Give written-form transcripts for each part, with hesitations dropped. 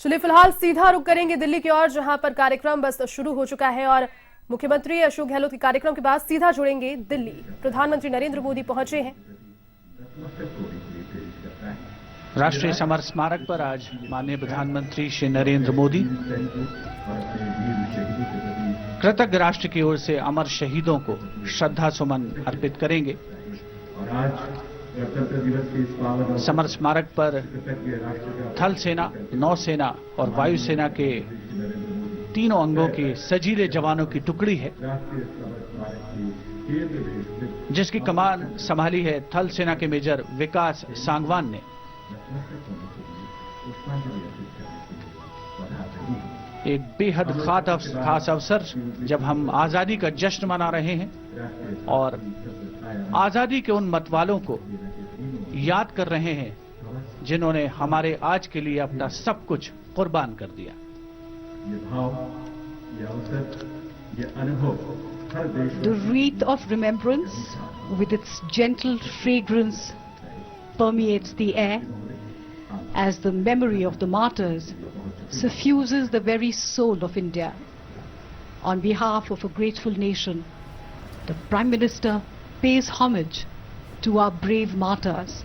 चलिए फिलहाल सीधा रुख करेंगे दिल्ली की ओर, जहां पर कार्यक्रम बस शुरू हो चुका है और मुख्यमंत्री अशोक गहलोत के कार्यक्रम के बाद सीधा जुड़ेंगे दिल्ली। प्रधानमंत्री नरेंद्र मोदी पहुंचे हैं। राष्ट्रीय समर स्मारक पर आज माननीय प्रधानमंत्री श्री नरेंद्र मोदी कृतज्ञ राष्ट्र की ओर से अमर शहीदों को श्रद्धा सुमन अर्पित करेंगे। समर स्मारक पर थल सेना, नौसेना और वायुसेना के तीनों अंगों के सजीले जवानों की टुकड़ी है, जिसकी कमान संभाली है थल सेना के मेजर विकास सांगवान ने। एक बेहद खास अवसर जब हम आजादी का जश्न मना रहे हैं और आजादी के उन मतवालों को याद कर रहे हैं जिन्होंने हमारे आज के लिए अपना सब कुछ कुर्बान कर दिया। The wreath of remembrance with its gentle fragrance permeates the air as the memory of the martyrs suffuses the very soul of India. On behalf of a grateful nation, the Prime Minister pays homage to our brave martyrs.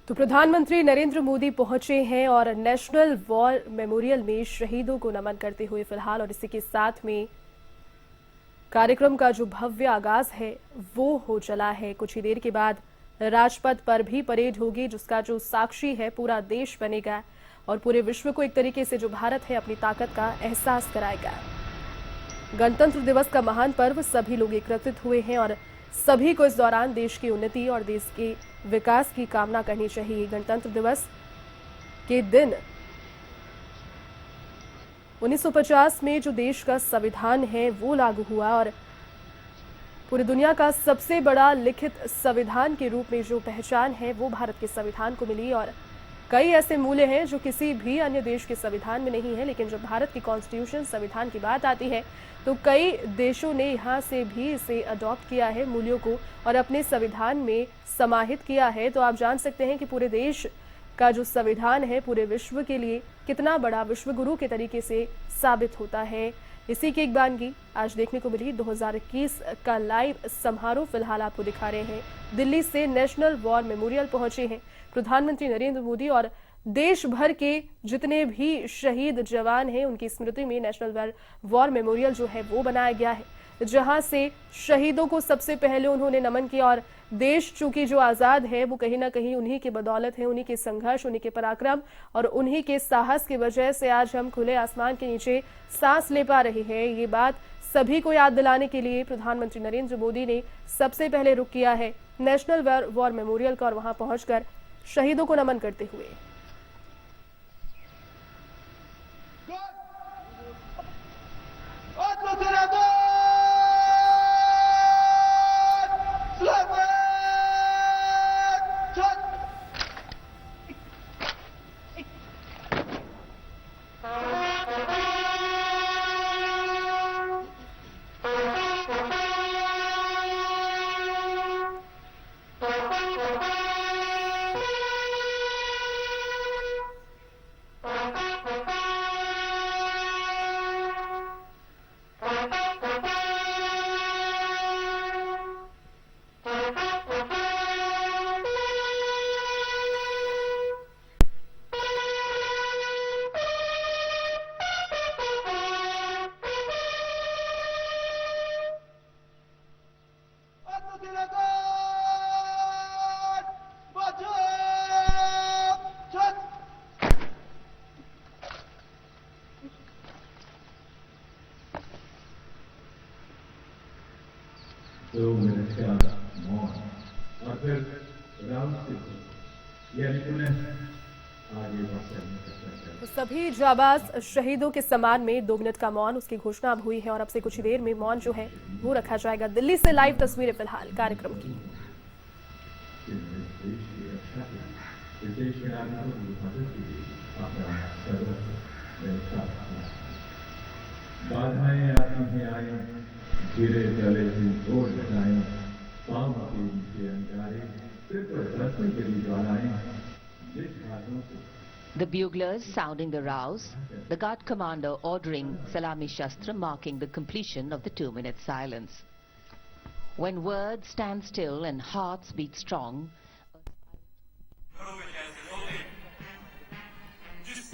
तो प्रधानमंत्री नरेंद्र मोदी पहुंचे हैं और national war memorial में शहीदों को नमन करते हुए फिलहाल, और इसी के साथ में कार्यक्रम का जो भव्य आगाज है वो हो चला है। कुछ ही देर के बाद राजपथ पर भी परेड होगी, जिसका जो साक्षी है पूरा देश बनेगा और पूरे विश्व को एक तरीके से जो भारत है अपनी ताकत का एहसास कराएगा। गणतंत्र दिवस का महान पर्व, सभी लोग एकत्रित हुए हैं और सभी को इस दौरान देश की उन्नति और देश के विकास की कामना करनी चाहिए। गणतंत्र दिवस के दिन 1950 में जो देश का संविधान है वो लागू हुआ और पूरी दुनिया का सबसे बड़ा लिखित संविधान के रूप में जो पहचान है वो भारत के संविधान को मिली। और कई ऐसे मूल्य हैं जो किसी भी अन्य देश के संविधान में नहीं है, लेकिन जब भारत की कॉन्स्टिट्यूशन संविधान की बात आती है तो कई देशों ने यहाँ से भी इसे अडॉप्ट किया है मूल्यों को और अपने संविधान में समाहित किया है। तो आप जान सकते हैं कि पूरे देश का जो संविधान है पूरे विश्व के लिए कितना बड़ा विश्व गुरु के तरीके से साबित होता है। इसी की एक बानगी आज देखने को मिली। 2021 का लाइव समारोह फिलहाल आपको दिखा रहे हैं। दिल्ली से नेशनल वॉर मेमोरियल पहुंचे हैं प्रधानमंत्री नरेंद्र मोदी और देश भर के जितने भी शहीद जवान हैं उनकी स्मृति में नेशनल वॉर मेमोरियल जो है वो बनाया गया है, जहां से शहीदों को सबसे पहले उन्होंने नमन किया। और देश चूंकि जो आजाद है वो कहीं ना कहीं उन्हीं की बदौलत है, उन्हीं के संघर्ष, उन्हीं के पराक्रम और उन्हीं के साहस की वजह से आज हम खुले आसमान के नीचे सांस ले पा रहे हैं। ये बात सभी को याद दिलाने के लिए प्रधानमंत्री नरेंद्र मोदी ने सबसे पहले रुख किया है नेशनल वॉर मेमोरियल का और वहां पहुंचकर शहीदों को नमन करते हुए। और फिर तो सभी जाबाज शहीदों के सम्मान में 2 मिनट का मौन, उसकी घोषणा अब हुई है और अब से कुछ देर में मौन जो है वो रखा जाएगा। दिल्ली से लाइव तस्वीरें फिलहाल कार्यक्रम की। बाधाएं आती हैं आए, गिरे जले जोर लगाए, पाँव के नीचे अंगारे, सिर पर धरती गिरी ज्वालाएं, जिस हाथों से The buglers sounding the rouse, the guard commander ordering Salami Shastra, marking the completion of the 2-minute silence. When words stand still and hearts beat strong,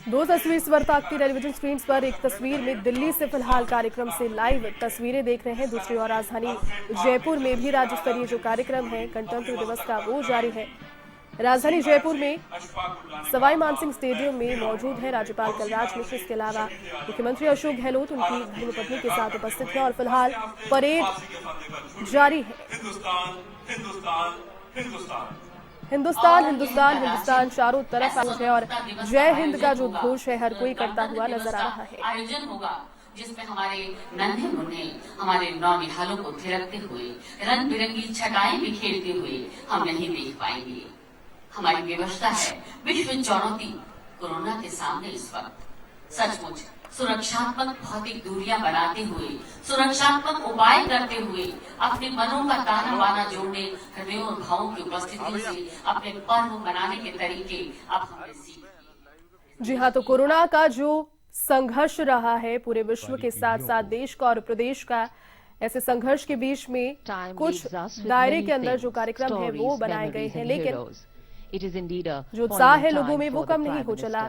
2 तस्वीर इस वक्त आपकी टेलीविजन स्क्रीन पर। एक तस्वीर में दिल्ली से फिलहाल कार्यक्रम से लाइव तस्वीरें देख रहे हैं। दूसरी ओर राजधानी जयपुर में भी राज्य स्तरीय जो कार्यक्रम है गणतंत्र दिवस का वो जारी है। राजधानी जयपुर में सवाई मानसिंह स्टेडियम में मौजूद है राज्यपाल कलराज मिश्र। इसके अलावा मुख्यमंत्री अशोक गहलोत उनकी धर्मपत्नी के साथ उपस्थित है और फिलहाल परेड जारी है। हिंदुस्तान हिंदुस्तान हिंदुस्तान चारों तरफ है और जय हिंद का जो घोष है हर कोई करता हुआ नजर आ रहा है। आयोजन होगा जिसमें हमारे नन्हे मुन्ने हमारे नौनिहालों को थिरकते हुए रंग बिरंगी छटाएं बिखेरते हुए हम नहीं देख पाएंगे। हमारी व्यवस्था है विश्व चुनौती कोरोना के सामने इस वक्त सचमुच सुरक्षात्मक भौतिक दूरियां बनाते हुए, सुरक्षात्मक उपाय करते हुए अपने मनों का ताना बाना जोड़ने, हृदयों और भावों की उपस्थिति से अपने पर्व मनाने के तरीके अब हमने सीखे। जी हाँ, तो कोरोना का जो संघर्ष रहा है पूरे विश्व के साथ साथ देश का और प्रदेश का, ऐसे संघर्ष के बीच में कुछ दायरे के अंदर जो कार्यक्रम है वो बनाए गए हैं, लेकिन जो उत्साह है लोगों में वो कम नहीं हो चला।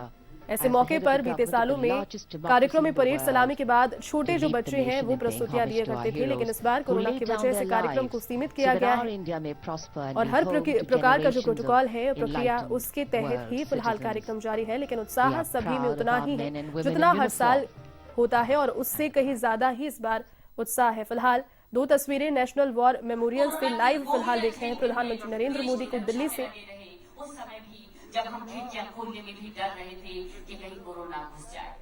ऐसे मौके पर बीते सालों में कार्यक्रम में परेड सलामी के बाद छोटे जो बच्चे हैं वो प्रस्तुतियां दिए करते थे, लेकिन इस बार कोरोना की वजह से कार्यक्रम को सीमित किया गया है और हर प्रकार का जो प्रोटोकॉल है प्रक्रिया उसके तहत ही फिलहाल कार्यक्रम जारी है। लेकिन उत्साह सभी में उतना ही है जितना हर साल होता है और उससे कहीं ज्यादा ही इस बार उत्साह है। फिलहाल 2 तस्वीरें नेशनल वॉर मेमोरियल से लाइव फिलहाल देख रहे हैं प्रधानमंत्री नरेंद्र मोदी को दिल्ली से। उस समय भी जब हम खिड़कियां खोलने में भी डर रहे थे कि कहीं कोरोना घुस जाए।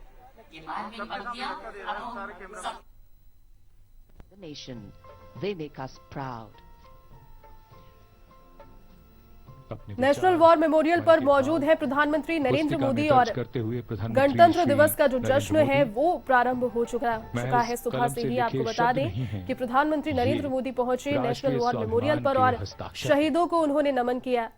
ये मार्मिक पंक्तियां अब हम सब the nation, they make us proud. National war memorial पर मौजूद है प्रधानमंत्री नरेंद्र मोदी और गणतंत्र दिवस का जो जश्न है वो प्रारंभ हो चुका है। सुबह से ही आपको बता दें कि प्रधानमंत्री नरेंद्र मोदी पहुंचे नेशनल वॉर मेमोरियल पर और शहीदों को उन्होंने नमन किया,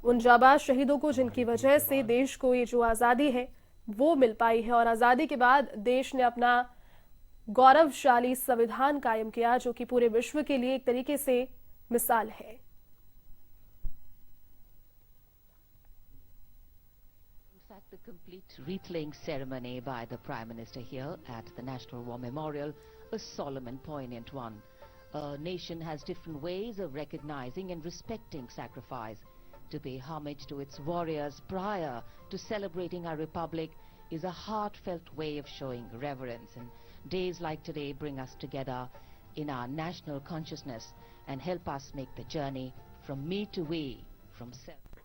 उन जाबाज शहीदों को जिनकी वजह से देश को ये जो आजादी है वो मिल पाई है और आज़ादी के बाद देश ने अपना गौरवशाली संविधान कायम किया, जो कि पूरे विश्व के लिए एक तरीके से मिसाल है। In fact, the complete wreath-laying ceremony by the Prime Minister here at the National War Memorial, a solemn and poignant one. A nation has different ways of recognizing and respecting sacrifice. To pay homage to its warriors prior to celebrating our republic is a heartfelt way of showing reverence. And days like today bring us together in our national consciousness and help us make the journey from me to we, from self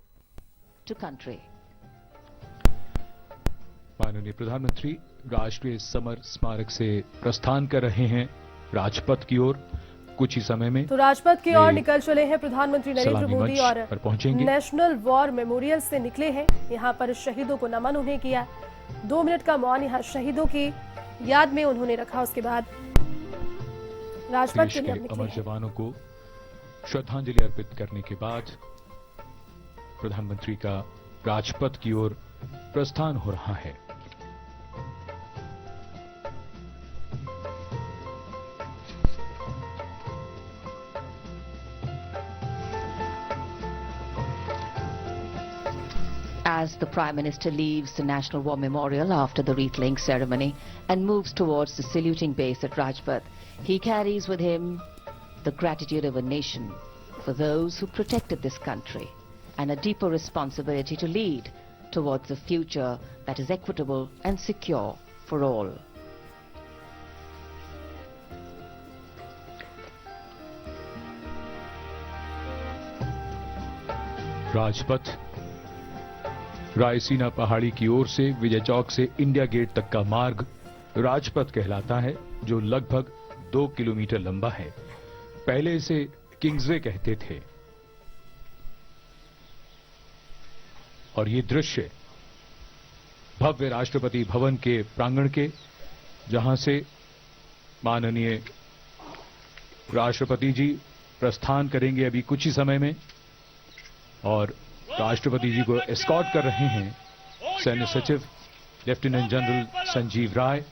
to country. माननीय प्रधानमंत्री राष्ट्रीय summer स्मारक से प्रस्थान कर रहे हैं राजपथ की ओर। कुछ ही समय में तो राजपथ की ओर निकल चले हैं प्रधानमंत्री नरेंद्र मोदी और पहुंचेंगे। नेशनल वॉर मेमोरियल से निकले हैं। यहाँ पर शहीदों को नमन उन्हें किया। 2 मिनट का मौन यहाँ शहीदों की याद में उन्होंने रखा। उसके बाद राजपथ के लिए निकले। अमर जवानों को श्रद्धांजलि अर्पित करने के बाद प्रधानमंत्री का राजपथ की ओर प्रस्थान हो रहा है। As the Prime Minister leaves the National War Memorial after the wreath-laying ceremony and moves towards the saluting base at Rajpath, he carries with him the gratitude of a nation for those who protected this country and a deeper responsibility to lead towards a future that is equitable and secure for all. Rajpath Raisina पहाड़ी की ओर से विजय चौक से India gate तक का मार्ग राजपथ कहलाता है, जो लगभग 2 किलोमीटर लंबा है। पहले इसे किंग्सवे कहते थे। और ये दृश्य भव्य राष्ट्रपति भवन के प्रांगण के, जहां से माननीय राष्ट्रपति जी प्रस्थान करेंगे अभी कुछ ही समय में, और राष्ट्रपति जी को एस्कॉर्ट कर रहे हैं सैन्य सचिव लेफ्टिनेंट जनरल संजीव राय,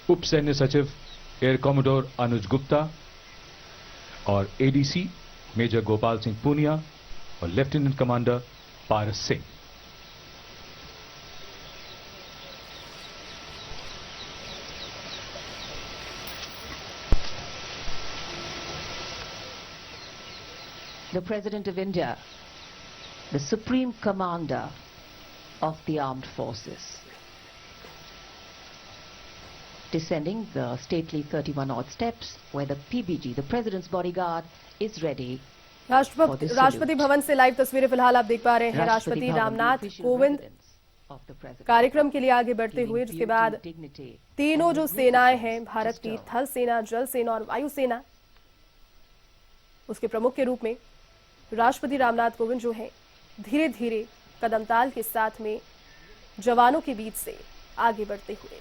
उप सैन्य सचिव एयर कॉमोडोर अनुज गुप्ता और एडीसी मेजर गोपाल सिंह पूनिया और lieutenant commander Paras Singh. The President of India, the Supreme Commander of the Armed Forces, descending the stately 31 odd steps where the PBG, the President's bodyguard, is ready. Rashtrapati Bhavan से live तस्वीरें फिलहाल आप देख पा रहे हैं। राष्ट्रपति रामनाथ कोविंद कार्यक्रम के लिए आगे बढ़ते हुए, जिसके बाद तीनों जो सेनाएं हैं भारत की, थल सेना, जल सेना और वायु सेना, उसके प्रमुख के रूप में राष्ट्रपति रामनाथ कोविंद जो हैं धीरे धीरे कदमताल के साथ में जवानों के बीच से आगे बढ़ते हुए।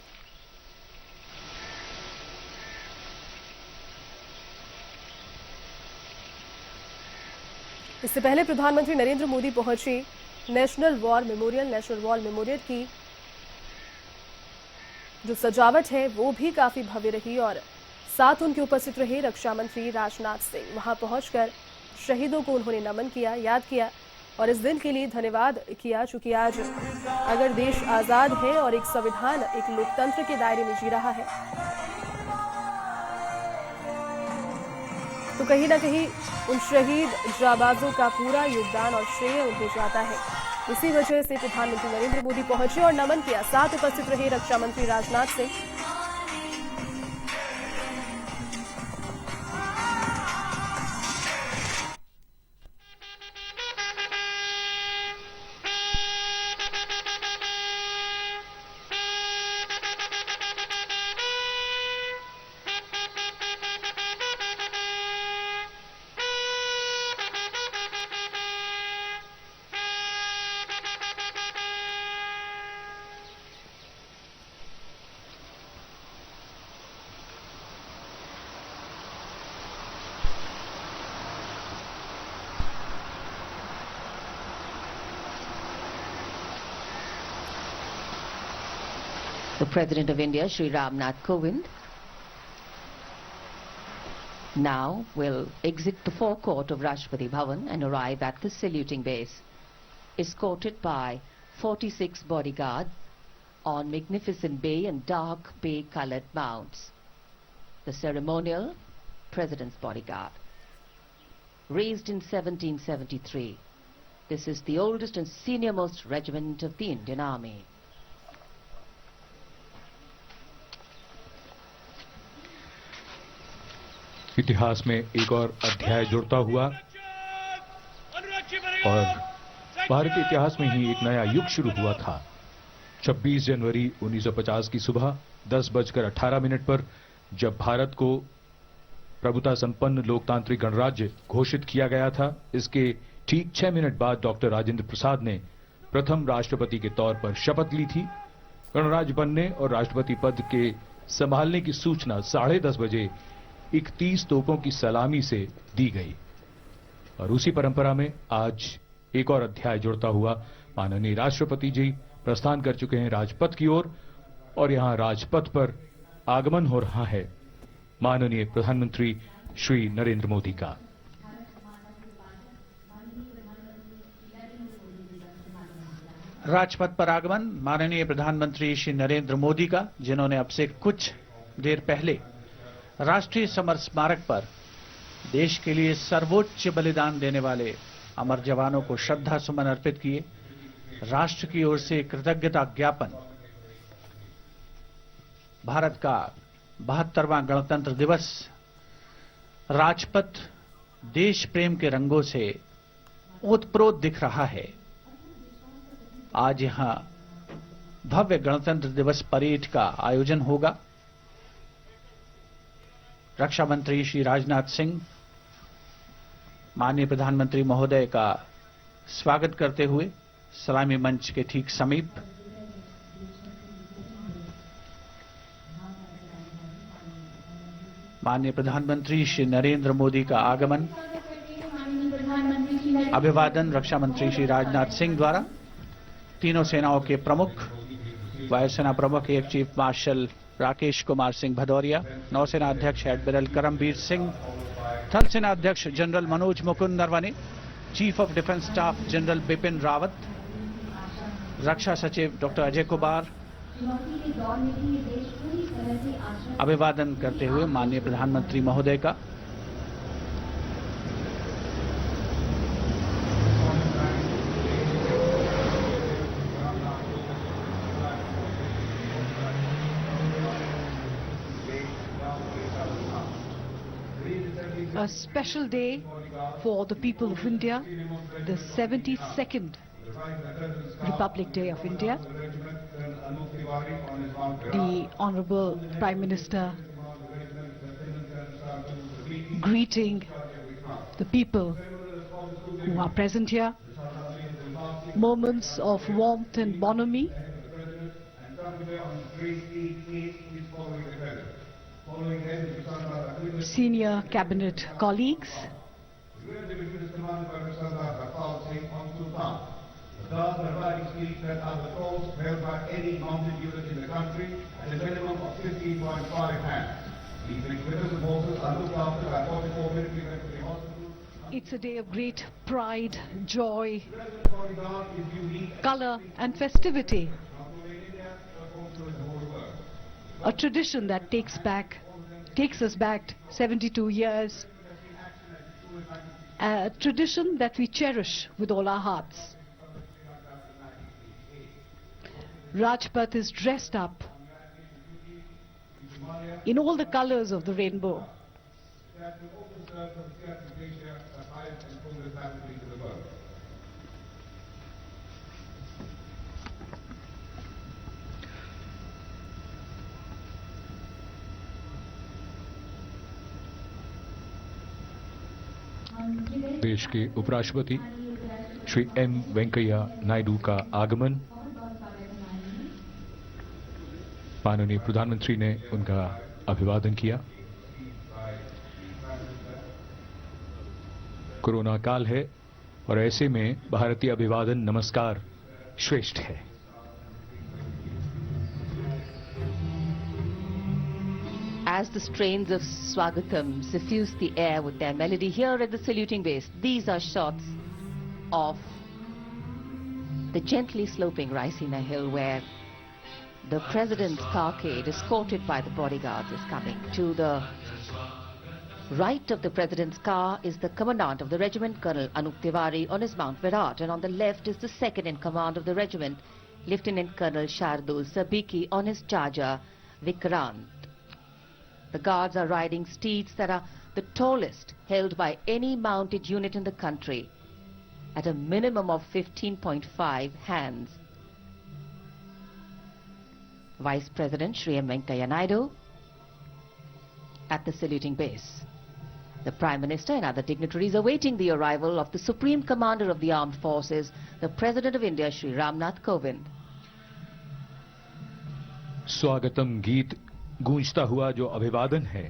इससे पहले प्रधानमंत्री नरेंद्र मोदी पहुंचे नेशनल वॉर मेमोरियल की जो सजावट है वो भी काफी भव्य रही और साथ उनके उपस्थित रहे रक्षा मंत्री राजनाथ सिंह। वहां पहुंचकर शहीदों को उन्होंने नमन किया, याद किया और इस दिन के लिए धन्यवाद किया, चूंकि आज अगर देश आजाद है और एक संविधान, एक लोकतंत्र के दायरे में जी रहा है, तो कहीं ना कहीं उन शहीद जाबाजों का पूरा योगदान और श्रेय उन्हें जाता है। इसी वजह से प्रधानमंत्री नरेंद्र मोदी पहुंचे और नमन किया। साथ उपस्थित रहे रक्षा मंत्री Rajnath Singh. The President of India, Shri Ramnath Kovind, now will exit the forecourt of Rashtrapati Bhavan and arrive at the saluting base, escorted by 46 bodyguards on magnificent bay and dark bay-colored mounts. The ceremonial President's Bodyguard. Raised in 1773, this is the oldest and senior-most regiment of the Indian Army. इतिहास में एक और अध्याय जुड़ता हुआ और भारतीय इतिहास में ही एक नया युग शुरू हुआ था। 26 जनवरी 1950 की सुबह 10:18 पर जब भारत को प्रभुता संपन्न लोकतांत्रिक गणराज्य घोषित किया गया था, इसके ठीक 6 मिनट बाद डॉक्टर राजेंद्र प्रसाद ने प्रथम राष्ट्रपति के तौर पर शपथ ली थी। गणराज्य बनने और राष्ट्रपति पद के संभालने की सूचना 10:30 बजे 31 तोपों की सलामी से दी गई और उसी परंपरा में आज एक और अध्याय जुड़ता हुआ माननीय राष्ट्रपति जी प्रस्थान कर चुके हैं राजपथ की ओर और यहां राजपथ पर आगमन हो रहा है माननीय प्रधानमंत्री श्री नरेंद्र मोदी का। राजपथ पर आगमन माननीय प्रधानमंत्री श्री नरेंद्र मोदी का, जिन्होंने अब से कुछ देर पहले राष्ट्रीय समर स्मारक पर देश के लिए सर्वोच्च बलिदान देने वाले अमर जवानों को श्रद्धा सुमन अर्पित किए। राष्ट्र की ओर से कृतज्ञता ज्ञापन। भारत का 72वां गणतंत्र दिवस राजपथ देश प्रेम के रंगों से ओतप्रोत दिख रहा है। आज यहां भव्य गणतंत्र दिवस परेड का आयोजन होगा। रक्षा मंत्री श्री राजनाथ सिंह माननीय प्रधानमंत्री महोदय का स्वागत करते हुए सलामी मंच के ठीक समीप माननीय प्रधानमंत्री श्री नरेंद्र मोदी का आगमन, अभिवादन रक्षा मंत्री श्री राजनाथ सिंह द्वारा तीनों सेनाओं के प्रमुख, वायुसेना प्रमुख air chief marshal Rakesh Kumar Singh Bhadauria, नौसेना अध्यक्ष एडमिरल करमबीर सिंह, थल सेना अध्यक्ष general Manoj Mukund Naravane, chief of defence staff general Bipin Rawat, रक्षा सचिव डॉक्टर अजय कुमार अभिवादन करते हुए माननीय प्रधानमंत्री महोदय का। A special day for the people of India, the 72nd Republic Day of India. The Honorable Prime Minister greeting the people who are present here. Moments of warmth and bonhomie. Senior cabinet colleagues. It's a day of great pride, joy, color and festivity. A tradition that takes us back 72 years. A tradition that we cherish with all our hearts. Rajpath is dressed up in all the colors of the rainbow. देश के उपराष्ट्रपति Shri M Venkaiah Naidu का आगमन। माननीय प्रधानमंत्री ने उनका अभिवादन किया। कोरोना काल है और ऐसे में भारतीय अभिवादन नमस्कार श्रेष्ठ है। as the strains of Swagatam suffuse the air with their melody here at the saluting base. These are shots of the gently sloping Raisina Hill where the President's carcade, escorted by the bodyguards, is coming. To the right of the President's car is the Commandant of the regiment, Colonel Anup Tiwari, on his Mount Virat, and on the left is the second in command of the regiment, Lieutenant Colonel Shardul Sabiki, on his charger, Vikrant. The guards are riding steeds that are the tallest held by any mounted unit in the country, at a minimum of 15.5 hands. Vice President Shri M. Venkaiah Naidu at the saluting base. The Prime Minister and other dignitaries awaiting the arrival of the Supreme Commander of the Armed Forces, the President of India, Shri Ramnath Kovind. स्वागतम गीत गूंजता हुआ जो अभिवादन है,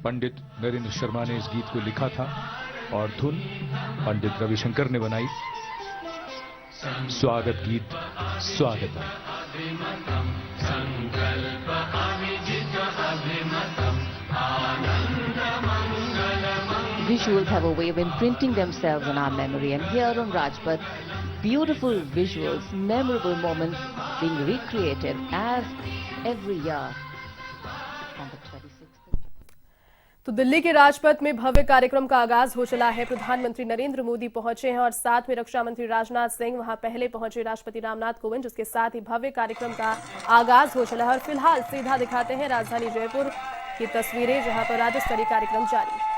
पंडित नरेंद्र शर्मा ने इस गीत को लिखा था और धुन पंडित रविशंकर ने बनाई। स्वागत गीत स्वागतम। Visuals have a way of imprinting themselves on our memory, and here on Rajpath, beautiful visuals, memorable moments being recreated as every year on the 26th. तो दिल्ली के राजपथ में भव्य कार्यक्रम का आगाज हो चला है। प्रधानमंत्री नरेंद्र मोदी पहुंचे हैं और साथ में रक्षा मंत्री राजनाथ सिंह, वहां पहले पहुंचे राष्ट्रपति रामनाथ कोविंद, जिसके साथ ही भव्य कार्यक्रम का आगाज हो चला है। और फिलहाल सीधा दिखाते हैं राजधानी जयपुर की तस्वीरें, जहां पर राज्य स्तरीय कार्यक्रम जारी है।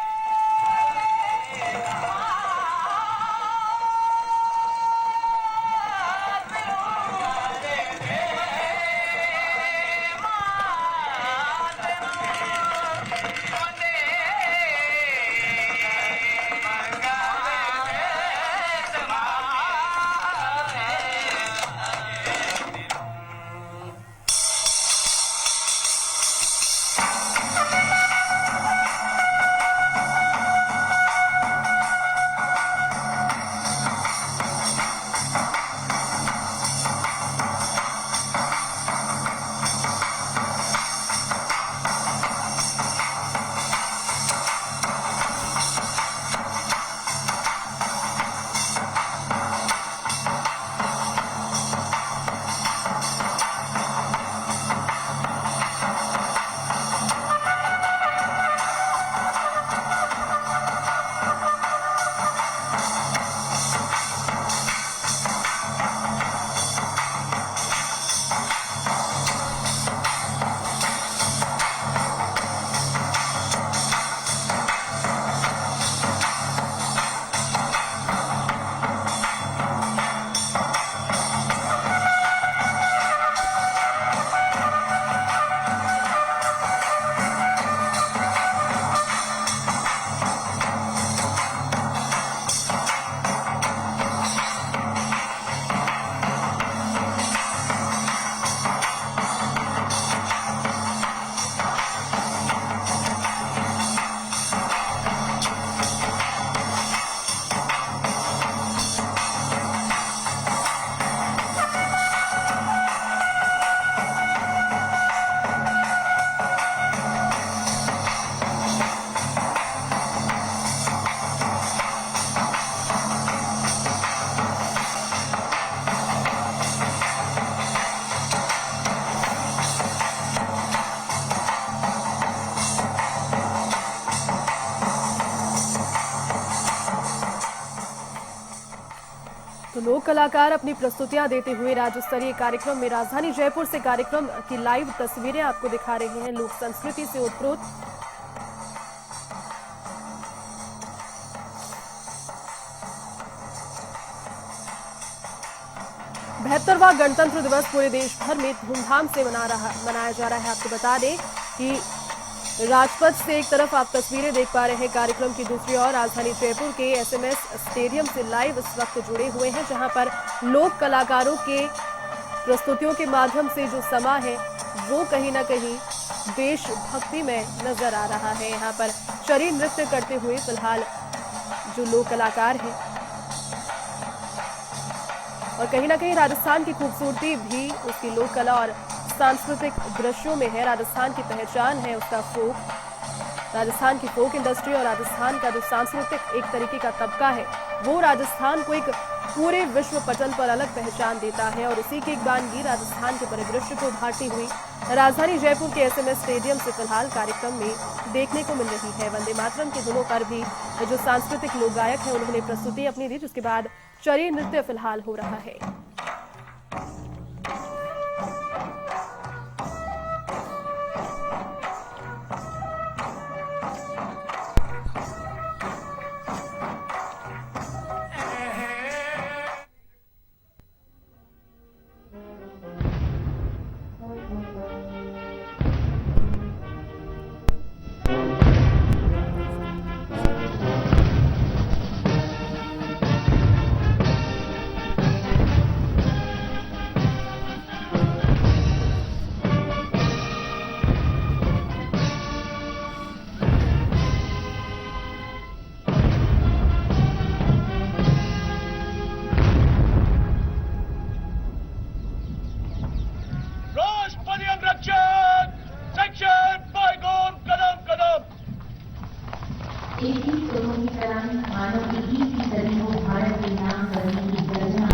तो लोक कलाकार अपनी प्रस्तुतियां देते हुए राज्य स्तरीय कार्यक्रम में राजधानी जयपुर से कार्यक्रम की लाइव तस्वीरें आपको दिखा रहे हैं। लोक संस्कृति से ओतप्रोत बहत्तरवां गणतंत्र दिवस पूरे देश भर में धूमधाम से मनाया जा रहा है। आपको बता दें कि राजपथ से एक तरफ आप तस्वीरें देख पा रहे हैं कार्यक्रम की, दूसरी ओर राजधानी जयपुर के एसएमएस स्टेडियम से लाइव इस वक्त जुड़े हुए हैं, जहां पर लोक कलाकारों के प्रस्तुतियों के माध्यम से जो समा है वो कहीं ना कहीं देशभक्ति में नजर आ रहा है। यहाँ पर शरीर नृत्य करते हुए फिलहाल जो लोक कलाकार हैं, और कहीं ना कहीं राजस्थान की खूबसूरती भी उसकी लोक कला और सांस्कृतिक दृश्यों में है। राजस्थान की पहचान है उसका फोक, राजस्थान की फोक इंडस्ट्री और राजस्थान का जो सांस्कृतिक एक तरीके का तबका है वो राजस्थान को एक पूरे विश्व पटल पर अलग पहचान देता है। और उसी की एक बानगी राजस्थान के परिदृश्य को उभारती हुई राजधानी जयपुर के एसएमएस स्टेडियम से फिलहाल कार्यक्रम में देखने को मिल रही है। वंदे मातरम के धुनों पर भी जो सांस्कृतिक लोक गायक है उन्होंने प्रस्तुति अपनी दी, जिसके बाद चरी नृत्य फिलहाल हो रहा है।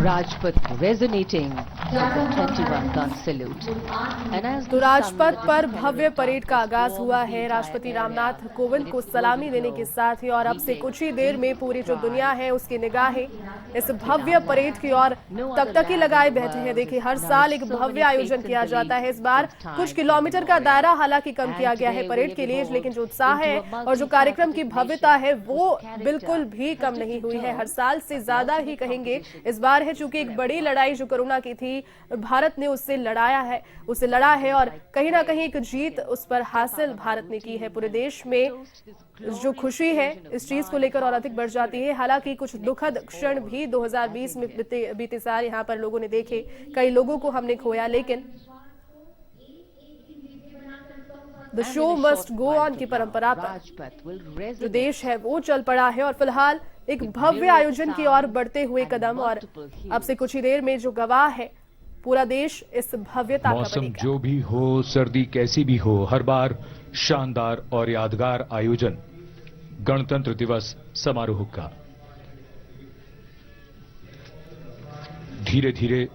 Rajpath resonating with the 21 gun salute. And as तो राजपथ पर भव्य परेड का आगाज हुआ है। राष्ट्रपति रामनाथ कोविंद को सलामी देने के साथ ही और अब से कुछ ही देर में पूरी जो दुनिया है उसकी निगाहें इस भव्य परेड की ओर तक तक ही लगाए बैठे हैं। देखिए, हर साल एक भव्य आयोजन किया जाता है। इस बार कुछ किलोमीटर का दायरा हालांकि कम किया गया है परेड के लिए, लेकिन जो उत्साह है और जो कार्यक्रम की भव्यता है वो बिल्कुल भी कम नहीं हुई है। हर साल से ज्यादा ही कहेंगे इस बार है, चूंकि एक बड़ी लड़ाई जो कोरोना की थी भारत ने उससे लड़ा है और कहीं ना कहीं एक जीत उस पर हासिल भारत ने की है। पूरे देश में जो खुशी है इस चीज को लेकर और अधिक बढ़ जाती है। हालांकि कुछ दुखद क्षण भी 2020 में बीते साल यहाँ पर लोगों ने देखे, कई लोगों को हमने खोया, लेकिन the show must go on की परंपरा पर जो देश है वो चल पड़ा है और फिलहाल एक भव्य आयोजन की ओर बढ़ते हुए कदम। और अब से कुछ ही देर में जो गवाह है पूरा देश इस भव्यता का मौसम बनेगा। जो भी हो, सर्दी कैसी भी हो, हर बार शानदार और यादगार आयोजन गणतंत्र दिवस समारोह का। धीरे धीरे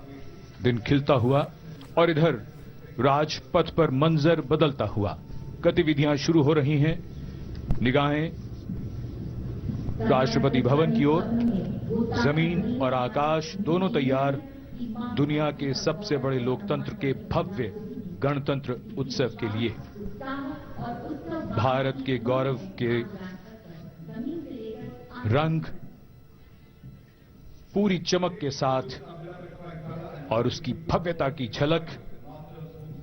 दिन खिलता हुआ और इधर राजपथ पर मंजर बदलता हुआ, गतिविधियां शुरू हो रही हैं। निगाहें राष्ट्रपति भवन की ओर, जमीन और आकाश दोनों तैयार दुनिया के सबसे बड़े लोकतंत्र के भव्य गणतंत्र उत्सव के लिए। भारत के गौरव के रंग पूरी चमक के साथ और उसकी भव्यता की झलक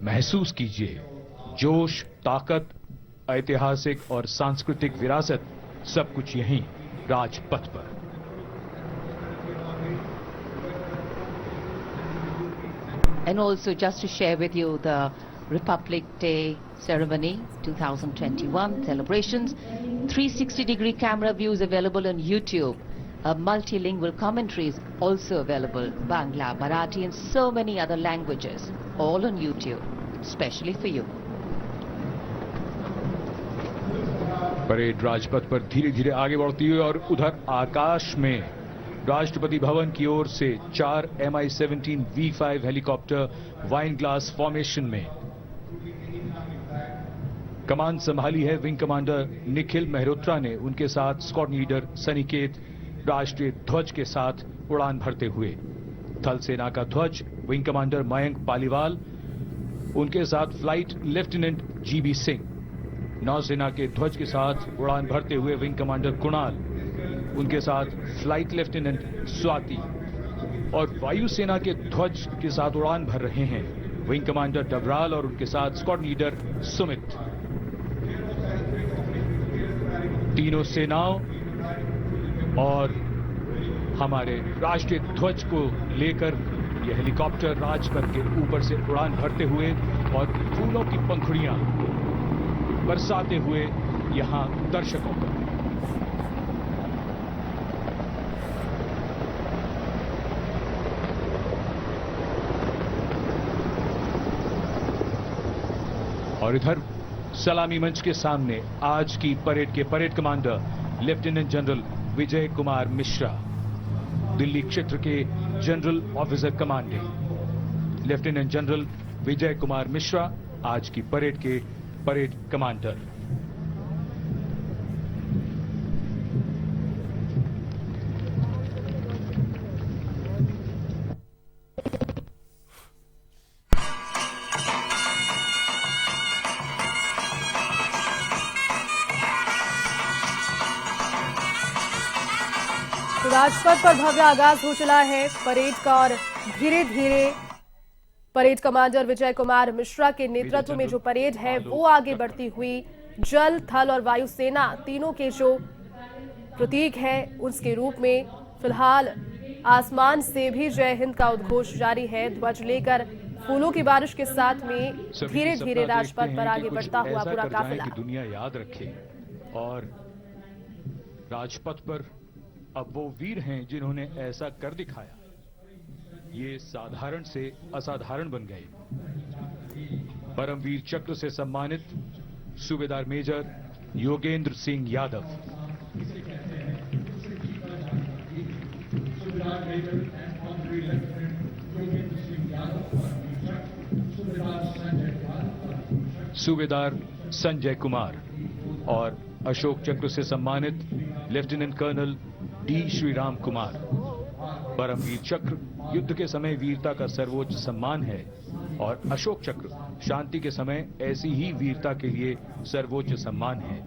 महसूस कीजिए। जोश, ताकत, ऐतिहासिक और सांस्कृतिक विरासत सब कुछ यहीं राजपथ पर। And also just to share with you the Republic Day ceremony 2021 celebrations, 360-degree camera views available on YouTube. Multilingual commentaries also available, Bangla, Marathi and so many other languages, all on YouTube, especially for you. Parade Rajpath पर धीरे धीरे आगे बढ़ती हुई और उधर आकाश में राष्ट्रपति भवन की ओर से 4 Mi-17 V5 helicopter wine glass formation में। कमान संभाली है विंग कमांडर निखिल मेहरोत्रा ने, उनके साथ स्क्वाड लीडर सनिकेत राष्ट्रीय ध्वज के साथ उड़ान भरते हुए। थल सेना का ध्वज विंग कमांडर मयंक पालीवाल, उनके साथ फ्लाइट लेफ्टिनेंट जीबी सिंह। नौसेना के ध्वज के साथ उड़ान भरते हुए विंग कमांडर कुणाल, उनके साथ फ्लाइट लेफ्टिनेंट स्वाति। और वायुसेना के ध्वज के साथ उड़ान भर रहे हैं विंग कमांडर डबराल और उनके साथ स्क्वाड लीडर सुमित। तीनों सेनाओं और हमारे राष्ट्रीय ध्वज को लेकर यह हेलीकॉप्टर राजपथ के ऊपर से उड़ान भरते हुए और फूलों की पंखुड़ियां बरसाते हुए यहां दर्शकों पर। और इधर सलामी मंच के सामने आज की परेड के parade commander lieutenant general Vijay Kumar Mishra, Delhi क्षेत्र के general officer commanding lieutenant general Vijay Kumar Mishra आज की परेड के परेड कमांडर। राजपथ पर भव्य आगाज हो चला है परेड का और धीरे धीरे परेड कमांडर विजय कुमार मिश्रा के नेतृत्व में जो परेड है वो आगे बढ़ती हुई जल, थल और वायु सेना तीनों के जो प्रतीक है उसके रूप में फिलहाल आसमान से भी जय हिंद का उद्घोष जारी है। ध्वज लेकर फूलों की बारिश के साथ में धीरे धीरे राजपथ पर आगे बढ़ता हुआ पूरा काफिला। दुनिया याद रखे और राजपथ पर अब वो वीर हैं जिन्होंने ऐसा कर दिखाया। ये साधारण से असाधारण बन गए। परमवीर चक्र से सम्मानित सूबेदार मेजर योगेंद्र सिंह यादव, सूबेदार संजय कुमार और अशोक चक्र से सम्मानित lieutenant colonel D Shriram Kumar. Paramvir Chakra युद्ध के समय वीरता का सर्वोच्च सम्मान है और अशोक चक्र शांति के समय ऐसी ही वीरता के लिए सर्वोच्च सम्मान है।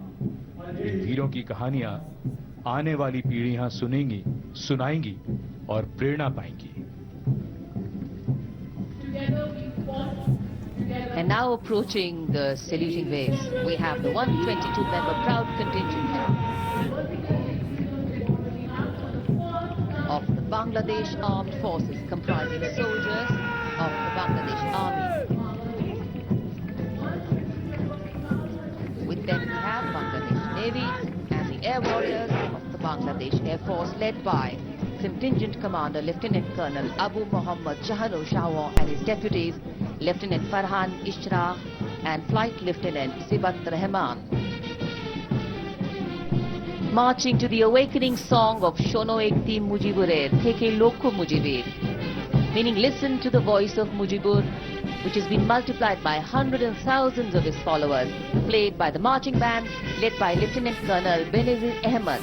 इन वीरों की कहानियां आने वाली पीढ़ियां सुनेंगी, सुनाएंगी और प्रेरणा पाएंगी। And now approaching the saluting waves, we have the 122-member proud contingent of the Bangladesh Armed Forces, comprising soldiers of the Bangladesh Army. With them we have Bangladesh Navy and the Air Warriors of the Bangladesh Air Force, led by Contingent Commander Lieutenant Colonel Abu Muhammad Jahano Shahwa and his deputies, Lieutenant Farhan Ishraq and Flight Lieutenant Sibat Rahman. Marching to the awakening song of Shono Ekti Mujiburer, Theke Loko Mujibir, meaning listen to the voice of Mujibur, which has been multiplied by hundreds and thousands of his followers, played by the marching band led by Lieutenant Colonel Benazir Ahmed.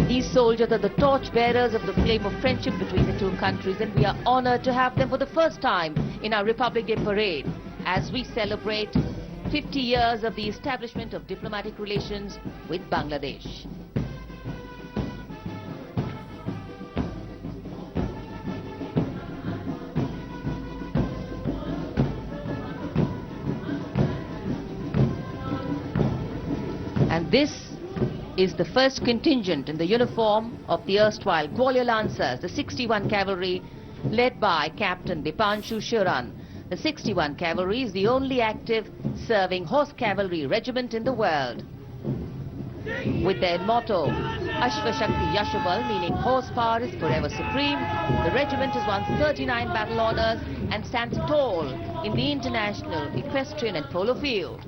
These soldiers are the torch bearers of the flame of friendship between the two countries, and we are honored to have them for the first time in our Republic Day parade as we celebrate 50 years of the establishment of diplomatic relations with Bangladesh. And this is the first contingent in the uniform of the erstwhile Gwalior Lancers, the 61 Cavalry, led by Captain Dipanshu Shiran. The 61 Cavalry is the only active serving horse cavalry regiment in the world. With their motto, Ashva Shakti Yashabal, meaning horsepower is forever supreme, the regiment has won 39 battle honors and stands tall in the international equestrian and polo field.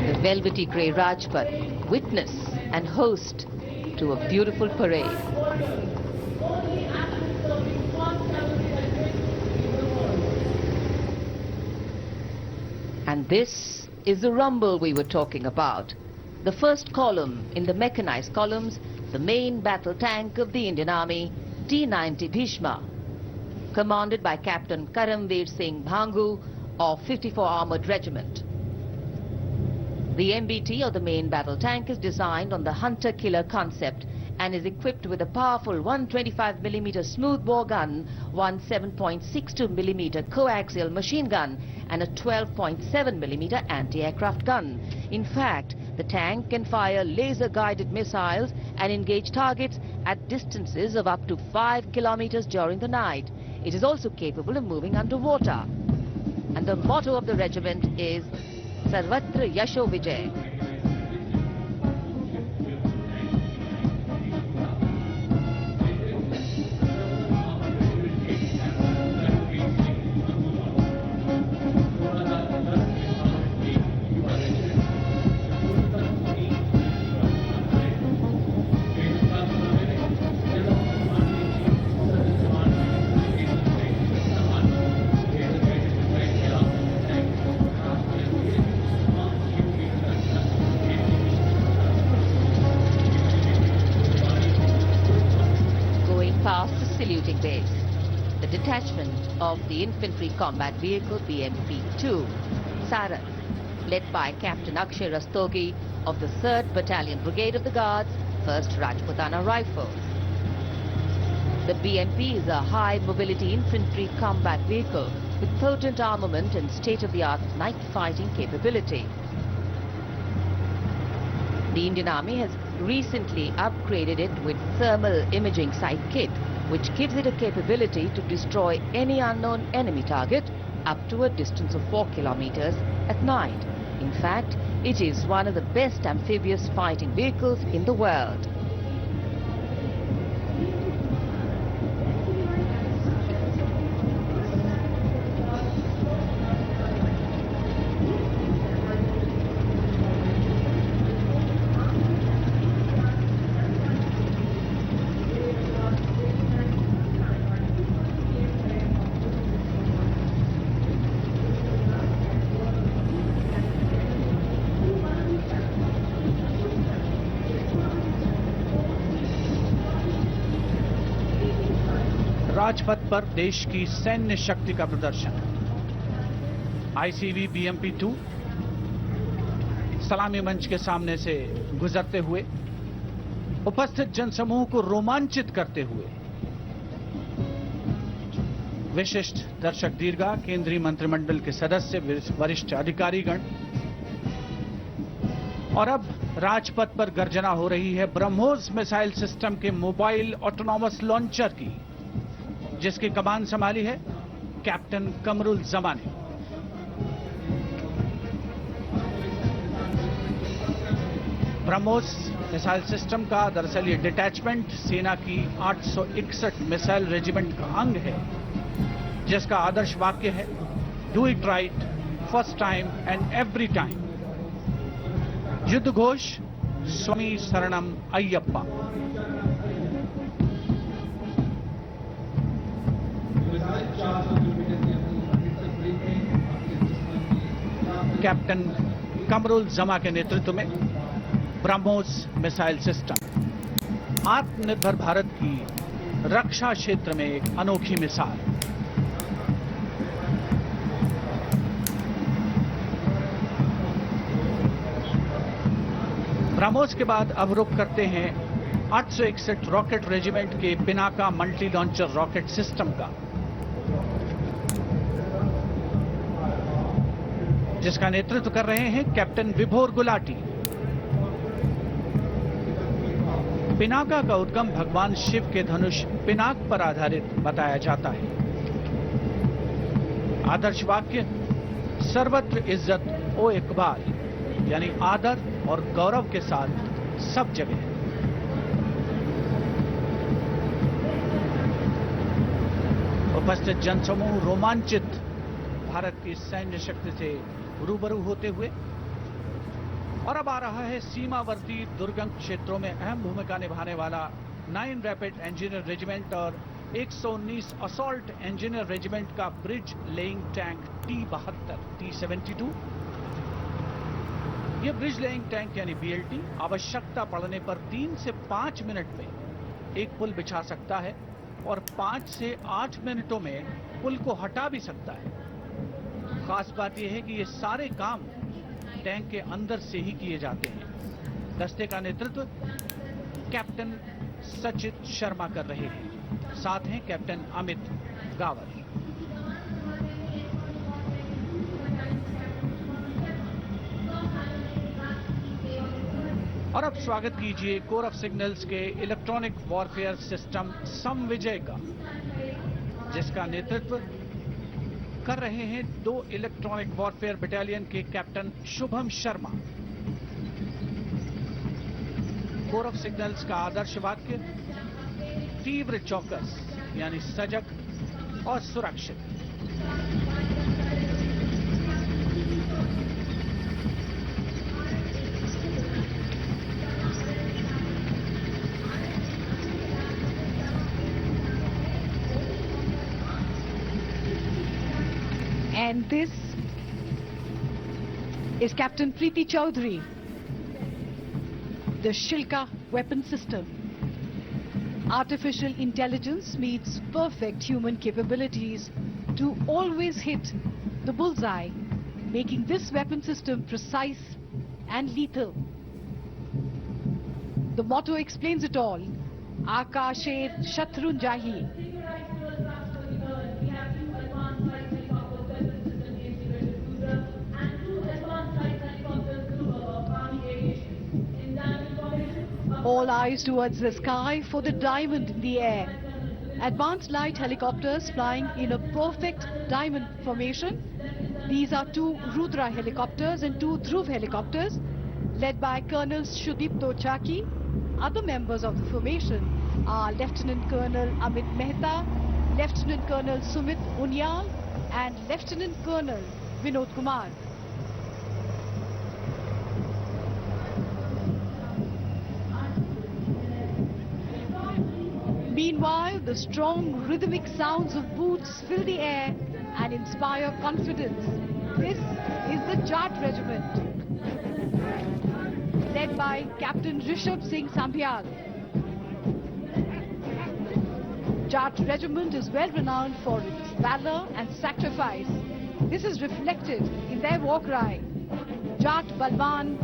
The velvety grey Rajpath, witness and host to a beautiful parade. And this is the rumble we were talking about. The first column in the mechanized columns, the main battle tank of the Indian Army, T-90 Bhishma, commanded by Captain Karamveer Singh Bhangu of 54 Armored Regiment. The MBT, or the main battle tank, is designed on the hunter-killer concept and is equipped with a powerful 125mm smoothbore gun, one 7.62mm coaxial machine gun, and a 12.7mm anti-aircraft gun. In fact, the tank can fire laser-guided missiles and engage targets at distances of up to 5 kilometers during the night. It is also capable of moving underwater. And the motto of the regiment is Sarvatra Yasho Vijay. Past the saluting base, the detachment of the Infantry Combat Vehicle BMP-2, Saran, led by Captain Akshay Rastogi of the 3rd Battalion Brigade of the Guards, 1st Rajputana Rifles. The BMP is a high-mobility infantry combat vehicle with potent armament and state-of-the-art night fighting capability. The Indian Army has recently upgraded it with thermal imaging sight kit, which gives it a capability to destroy any unknown enemy target up to a distance of 4 kilometers at night. In fact, it is one of the best amphibious fighting vehicles in the world. Rajpath पर देश की सैन्य शक्ति का प्रदर्शन। ICV BMP-2 सलामी मंच के सामने से गुजरते हुए उपस्थित जनसमूह को रोमांचित करते हुए विशिष्ट दर्शक दीर्घा, केंद्रीय मंत्रिमंडल के सदस्य, वरिष्ठ अधिकारीगण, और अब राजपथ पर गर्जना हो रही है ब्रह्मोस मिसाइल सिस्टम के मोबाइल ऑटोनॉमस लॉन्चर की, जिसकी कमान संभाली है कैप्टन कमरुल जमा ने। ब्रह्मोस मिसाइल सिस्टम का दरअसल ये डिटैचमेंट सेना की 861 मिसाइल रेजिमेंट का अंग है, जिसका आदर्श वाक्य है do it right first time and every time. युद्ध घोष स्वामी शरणम अय्यप्पा। कैप्टन कमरुल जमा के नेतृत्व में ब्रह्मोस मिसाइल सिस्टम आत्मनिर्भर भारत की रक्षा क्षेत्र में एक अनोखी मिसाल। ब्रह्मोस के बाद अब रुख करते हैं 861 रॉकेट रेजिमेंट के Pinaka multi launcher rocket system का, जिसका नेतृत्व कर रहे हैं कैप्टन विभोर गुलाटी। पिनाका का उद्गम भगवान शिव के धनुष पिनाक पर आधारित बताया जाता है। आदर्श वाक्य सर्वत्र इज्जत ओ इकबाल, यानी आदर और गौरव के साथ सब जगह। उपस्थित जनसमूह रोमांचित भारत की सैन्य शक्ति से रूबरू होते हुए, और अब आ रहा है सीमावर्ती दुर्गम क्षेत्रों में अहम भूमिका निभाने वाला 9 रैपिड इंजीनियर रेजिमेंट और 119 असॉल्ट इंजीनियर रेजिमेंट का ब्रिज लेइंग टैंक T-72। यह ब्रिज लेइंग टैंक यानी BLT आवश्यकता पड़ने पर 3 से 5 मिनट में एक पुल बिछा सकता है और 5 से 8 मिनटों में पुल को हटा भी सकता है। खास बात यह है कि ये सारे काम टैंक के अंदर से ही किए जाते हैं। दस्ते का नेतृत्व कैप्टन सचित शर्मा कर रहे हैं, साथ हैं कैप्टन अमित गावर। और अब स्वागत कीजिए कोर ऑफ सिग्नल्स के इलेक्ट्रॉनिक वॉरफेयर सिस्टम समविजय का, जिसका नेतृत्व कर रहे हैं 2 इलेक्ट्रॉनिक वॉरफेयर बटालियन के captain Shubham Sharma. Core of signals का आदर्श वाक्य तीव्र चौकस, यानी सजग और सुरक्षित। And this is Captain Preeti Chaudhary, the Shilka weapon system. Artificial intelligence meets perfect human capabilities to always hit the bullseye, making this weapon system precise and lethal. The motto explains it all. Akasher Shatrun Jahi. All eyes towards the sky for the diamond in the air. Advanced light helicopters flying in a perfect diamond formation. These are 2 Rudra helicopters and 2 Dhruv helicopters led by Colonel Shudipto Chaki. Other members of the formation are Lieutenant Colonel Amit Mehta, Lieutenant Colonel Sumit Unyal and Lieutenant Colonel Vinod Kumar. Meanwhile, the strong rhythmic sounds of boots fill the air and inspire confidence. This is the Jat Regiment, led by Captain Rishabh Singh Sambhyal. Jat Regiment is well renowned for its valor and sacrifice. This is reflected in their war cry, Jat Balwan,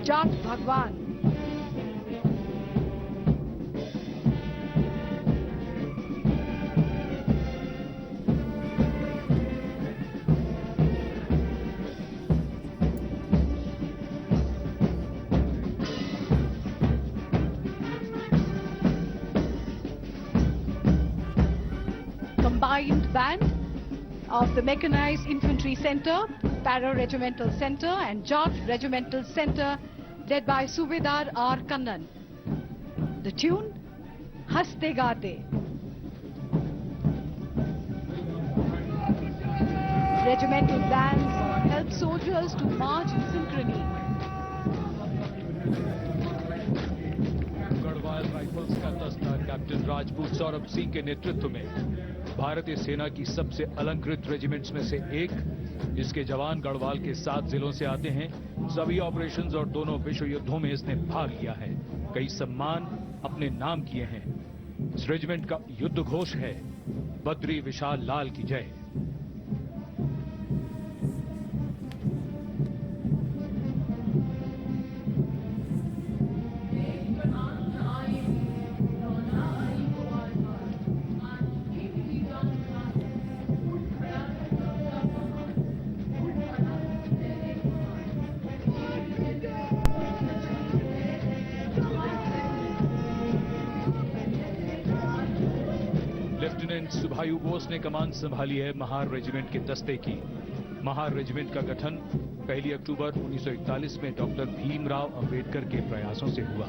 Jat Bhagwan. Combined band of the Mechanized Infantry Center, Para-Regimental Center and Jat Regimental Center led by Subedar R. Kannan. The tune, Haste Gaate. Regimental bands help soldiers to march in synchrony. Garhwal rifles का दस्ता captain Rajput Saurabh Singh के नेतृत्व में भारतीय सेना की सबसे अलंकृत रेजिमेंट्स में से एक, जिसके जवान गढ़वाल के 7 जिलों से आते हैं। सभी ऑपरेशंस और दोनों विश्व युद्धों में इसने भाग लिया है, कई सम्मान अपने नाम किए हैं। इस रेजिमेंट का युद्ध घोष है, बद्री विशाल लाल की जय। लेफ्टिनेंट सुभायु बोस ने कमान संभाली है महार रेजिमेंट के दस्ते की। महार रेजिमेंट का गठन 1 अक्टूबर 1941 में डॉक्टर भीमराव अंबेडकर के प्रयासों से हुआ।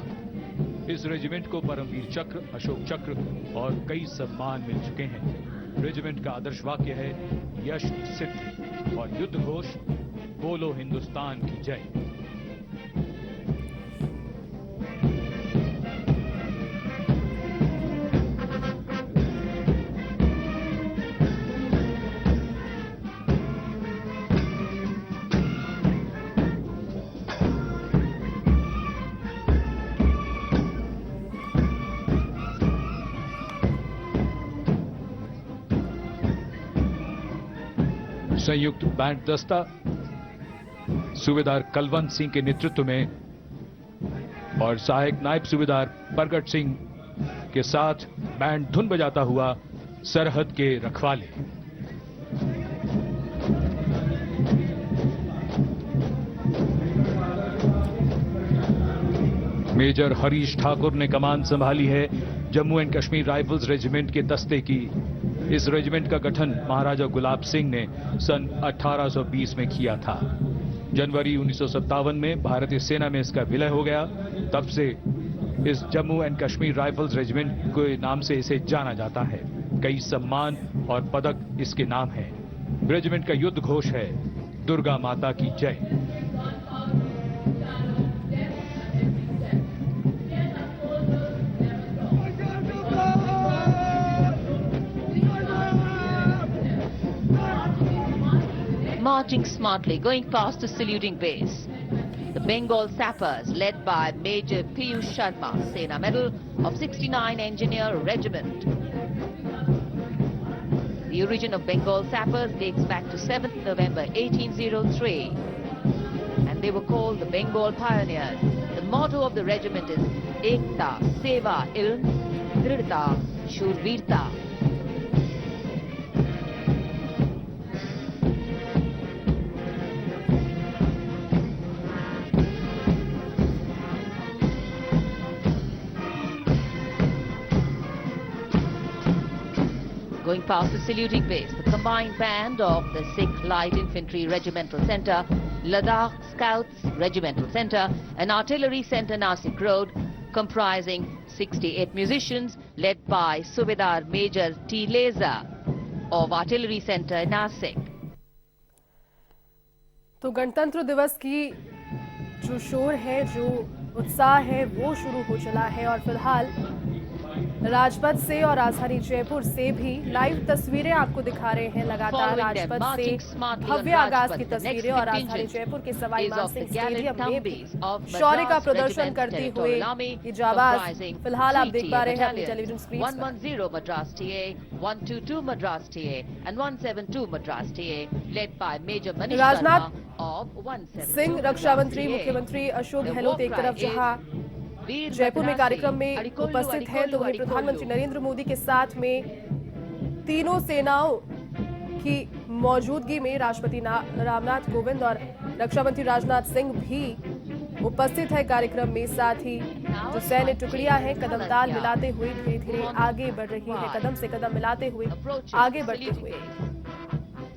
इस रेजिमेंट को परमवीर चक्र, अशोक चक्र और कई सम्मान मिल चुके हैं। रेजिमेंट का आदर्श वाक्य है यश सिद्धि और युद्ध घोष बोलो हिंदुस्तान की जय। संयुक्त बैंड दस्ता सूबेदार कलवंत सिंह के नेतृत्व में और सहायक नायब सूबेदार प्रगट सिंह के साथ बैंड धुन बजाता हुआ सरहद के रखवाले। मेजर हरीश ठाकुर ने कमान संभाली है Jammu and Kashmir rifles regiment के दस्ते की। इस रेजिमेंट का गठन महाराजा गुलाब सिंह ने सन 1820 में किया था। जनवरी 1957 में भारतीय सेना में इसका विलय हो गया। तब से इस Jammu and Kashmir rifles regiment के नाम से इसे जाना जाता है। कई सम्मान और पदक इसके नाम हैं। रेजिमेंट का युद्ध घोष है दुर्गा माता की जय। Marching smartly, going past the saluting base. The Bengal Sappers, led by Major Piyush Sharma, Sena Medal of 69 Engineer Regiment. The origin of Bengal Sappers dates back to 7th November 1803. And they were called the Bengal Pioneers. The motto of the regiment is Ekta, Seva, Ilm, Dridhta, Shurvirta. Going past the saluting base, the combined band of the Sikh Light Infantry Regimental Centre, Ladakh Scouts Regimental Centre and Artillery Centre Nasik Road, comprising 68 musicians led by Subedar Major T. Leza of Artillery Centre Nasik. तो गणतंत्र दिवस की जो शोर है, जो उत्साह है, वो शुरू हो चला है और फिलहाल राजपथ से और राजधानी जयपुर से भी लाइव तस्वीरें आपको दिखा रहे हैं। लगातार राजपथ से भव्य आगाज की तस्वीरें और राजधानी जयपुर के सवाई मानसिंह स्टेडियम में भी शौर्य का प्रदर्शन करते हुए ये जाबाज फिलहाल आप देख पा रहे हैं अपनी टेलीविजन स्क्रीन पर। 110 Madras TA, 122 Madras TA and 172 Madras TA, led by Major Manish Rajnath Sharma of 172 Singh, रक्षा मंत्री, मुख्यमंत्री अशोक गहलोत एक तरफ जहां जयपुर में कार्यक्रम में उपस्थित हैं, तो वहीं प्रधानमंत्री नरेंद्र मोदी के साथ में तीनों सेनाओं की मौजूदगी में राष्ट्रपति रामनाथ कोविंद और रक्षा मंत्री राजनाथ सिंह भी उपस्थित है कार्यक्रम में। साथ ही जो सैन्य टुकड़ियां हैं कदम ताल मिलाते हुए धीरे धीरे आगे बढ़ रही है, कदम से कदम मिलाते हुए आगे बढ़ते हुए।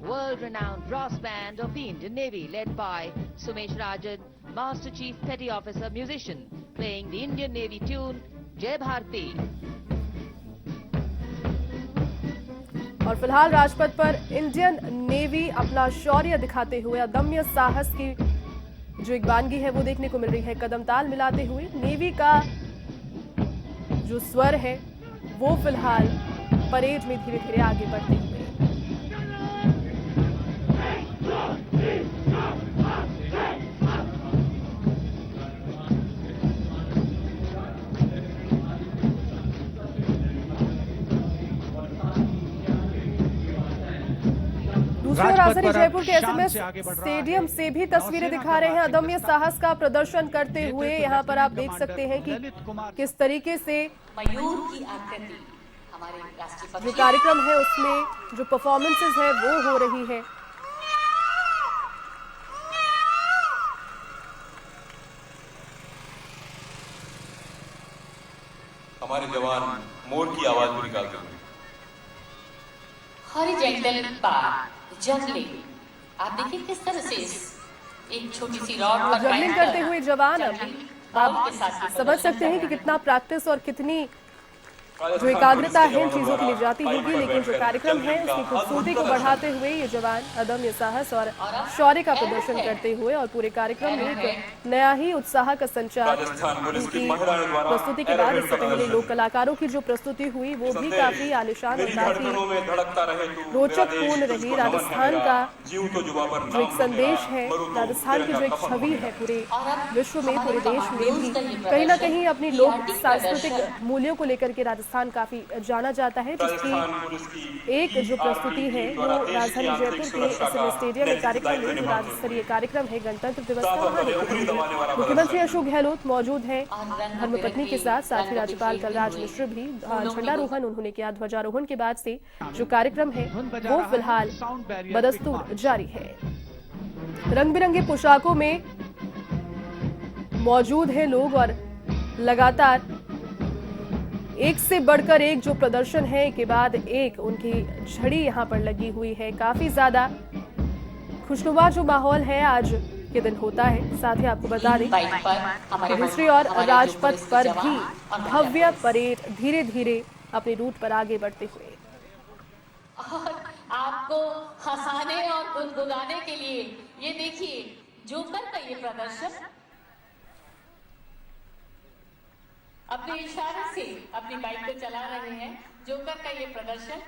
World-renowned brass band of the Indian Navy, led by Sumesh Rajan, Master Chief Petty Officer Musician, playing the Indian Navy tune Jai Bharati. और फिलहाल राजपथ पर इंडियन नेवी अपना शौर्य दिखाते हुए अदम्य साहस की जो एक वानगी है वो देखने को मिल रही है। कदम ताल मिलाते हुए नेवी का जो स्वर है वो फिलहाल परेड में धीरे धीरे आगे बढ़ते हुए। दूसरी राजधानी जयपुर के एसएमएस स्टेडियम से भी तस्वीरें दिखा रहे हैं अदम्य साहस का प्रदर्शन करते हुए। यहाँ पर आप देख सकते हैं कि किस तरीके से मयूर की आकृति हमारे राष्ट्रीय जो कार्यक्रम है उसमें जो परफॉर्मेंसेस है वो हो रही है। हमारे जवान मोर की आवाज भी निकालते हुए हॉरिजॉन्टल पार जगलिंग, आप देखिए किस तरह से एक छोटी सी रॉड पर जगलिंग करते हुए जवान आप समझ सकते हैं कि कितना प्रैक्टिस और कितनी जो एकाग्रता है इन चीजों के लिए जाती होगी, लेकिन जो कार्यक्रम है उसकी खूबसूरती को बढ़ाते हुए ये जवान अदम्य साहस और शौर्य का प्रदर्शन करते हुए और पूरे कार्यक्रम में एक नया ही उत्साह का संचार उनकी प्रस्तुति के बाद इससे पहले लोक कलाकारों की जो प्रस्तुति हुई वो भी काफी आलिशान और काफी रोचक पूर्ण रही। राजस्थान का जो एक संदेश है, राजस्थान की जो एक छवि है पूरे विश्व में, पूरे देश में भी कहीं ना कहीं अपनी लोक सांस्कृतिक मूल्यों को लेकर के राजस्थान राजस्थान काफी जाना जाता है, जिसकी एक जो प्रस्तुति है वो राजधानी जयपुर के एसएम स्टेडियम में कार्यक्रम में, जो राज्य स्तरीय कार्यक्रम है गणतंत्र दिवस का। मुख्यमंत्री अशोक गहलोत मौजूद हैं धर्मपत्नी के साथ ही राज्यपाल कलराज मिश्र भी। झंडारोहण उन्होंने किया। ध्वजारोहण के बाद से जो कार्यक्रम है वो फिलहाल बदस्तूर जारी है। रंग बिरंगे पोशाकों में मौजूद हैं लोग और लगातार एक से बढ़कर एक जो प्रदर्शन है के बाद एक उनकी झड़ी यहां पर लगी हुई है। काफी ज्यादा खुशनुमा जो माहौल है आज के दिन होता है। साथ ही आपको बता दें दूसरी ओर राजपथ पर भी भव्य परेड धीरे धीरे अपने रूट पर आगे बढ़ते हुए। और आपको हंसाने और गुदगुदाने के लिए ये देखिए जोकर का ये प्रदर्शन अपने इशारे से अपनी बाइक को चला रहे हैं। जोकर का ये प्रदर्शन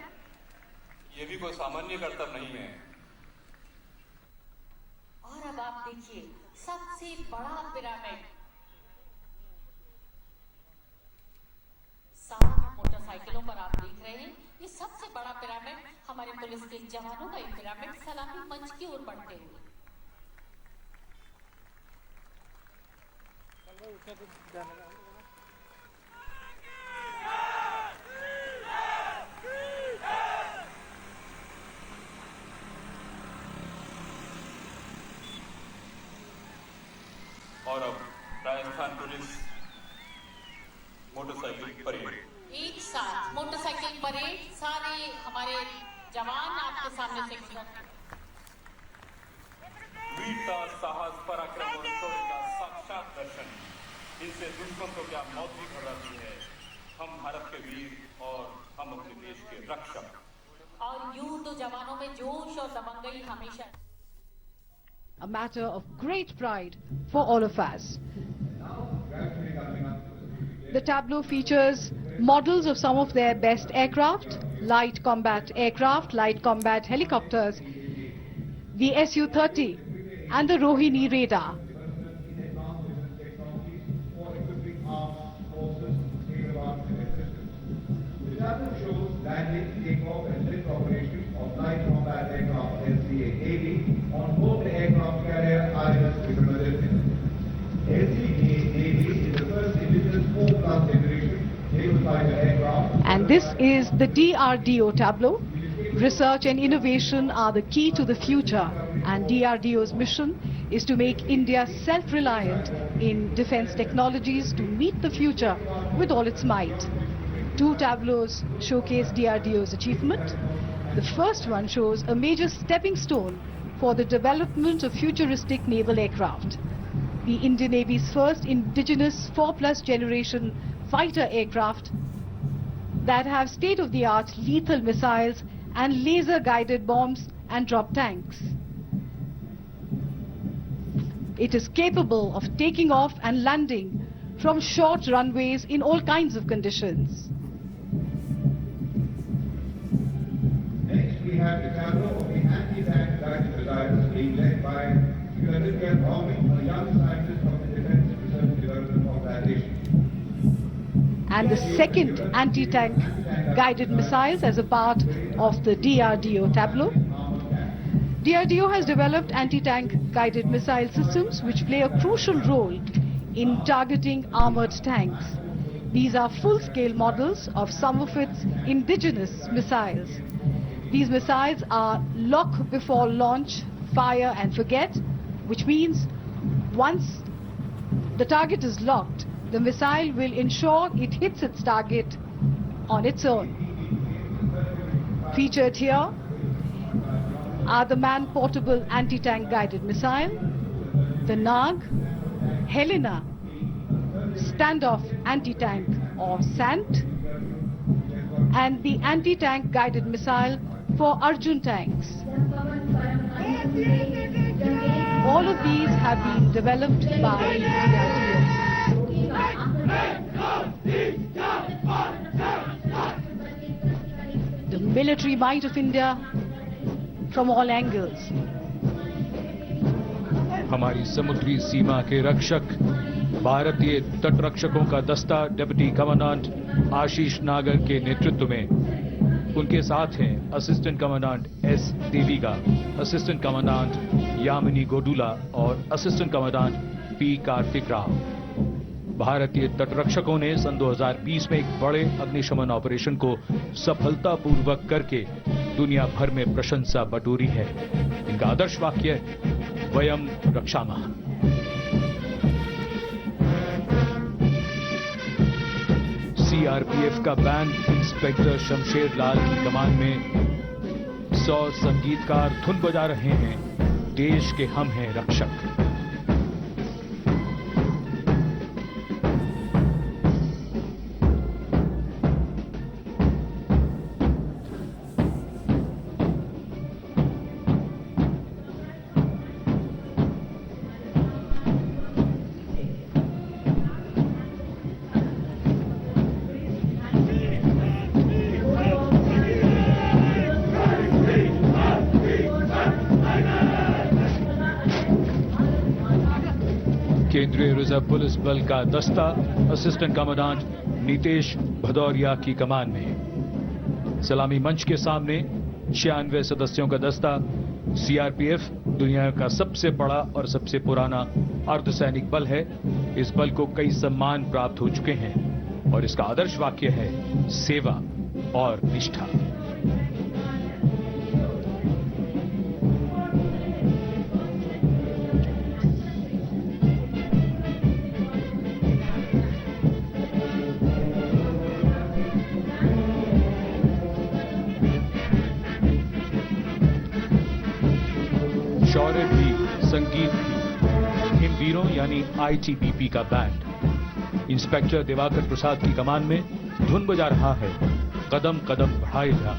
ये भी कोई सामान्य कर्तव्य नहीं है। और अब आप देखिए सबसे बड़ा पिरामिड 7 मोटरसाइकिलों पर आप देख रहे हैं। ये सबसे बड़ा पिरामिड हमारे पुलिस के जवानों का ये पिरामिड सलामी मंच की ओर बढ़ते हुए। और अब राजस्थान पुलिस मोटरसाइकिल परेड। एक साथ मोटरसाइकिल परेड, सारे हमारे जवान आपके सामने से वीरता, साहस, पराक्रम और शौर्य का साक्षात दर्शन। इनसे दुश्मन को क्या मौत भी घबराती है। हम भारत के वीर और हम अपने देश के रक्षक। और यूं तो जवानों में जोश और दबंगई हमेशा a matter of great pride for all of us. The tableau features models of some of their best aircraft, light combat aircraft, light combat helicopters, the Su-30 and the Rohini radar. The tableau shows landing, takeoff and lift operations of light combat aircraft LCA-80 on board the aircraft carrier INS Vikramaditya. LCA-80 is the first indigenous 4-class generation naval fighter aircraft. And this is the DRDO tableau. Research and innovation are the key to the future, and DRDO's mission is to make India self-reliant in defense technologies to meet the future with all its might. 2 tableaus showcase DRDO's achievement. The first one shows a major stepping stone for the development of futuristic naval aircraft. The Indian Navy's first indigenous 4+ generation fighter aircraft that have state-of-the-art lethal missiles and laser-guided bombs and drop tanks. It is capable of taking off and landing from short runways in all kinds of conditions. Next, we have the tableau of the anti-tank guided missiles being led by Vikramadityar Army, a young scientist from the Defense Research and Development Organization. And the second anti-tank guided missiles as a part of the DRDO tableau. DRDO has developed anti-tank guided missile systems which play a crucial role in targeting armored tanks. These are full-scale models of some of its indigenous missiles. These missiles are lock before launch, fire and forget, which means once the target is locked, the missile will ensure it hits its target on its own. Featured here are the man-portable anti-tank guided missile, the Nag, Helena, standoff anti-tank or SANT, and the anti-tank guided missile for Arjun tanks. All of these have been developed by DRDO. The military might of India from all angles. हमारी समुद्री सीमा के रक्षक भारतीय तटरक्षकों का दस्ता deputy commandant आशीष नागर के नेतृत्व में, उनके साथ हैं assistant commandant S Deviga, assistant commandant Yamini Godula और assistant commandant P Karthik Rao. भारतीय तटरक्षकों ने सन 2020 में एक बड़े अग्निशमन ऑपरेशन को सफलतापूर्वक करके दुनिया भर में प्रशंसा बटोरी है। इनका आदर्श वाक्य है, वयम रक्षामः। सीआरपीएफ का बैंड इंस्पेक्टर शमशेर लाल की कमान में 100 संगीतकार धुन बजा रहे हैं, देश के हम हैं रक्षक। केंद्रीय रिजर्व पुलिस बल का दस्ता असिस्टेंट कमांडेंट नीतेश भदौरिया की कमान में। सलामी मंच के सामने 96 सदस्यों का दस्ता सीआरपीएफ दुनिया का सबसे बड़ा और सबसे पुराना अर्धसैनिक बल है। इस बल को कई सम्मान प्राप्त हो चुके हैं और इसका आदर्श वाक्य है, सेवा और निष्ठा। शौर्य भी, संगीत भी, इन वीरों यानी आईटीबीपी का बैंड इंस्पेक्टर दिवाकर प्रसाद की कमान में धुन बजा रहा है, कदम कदम बढ़ाए जा।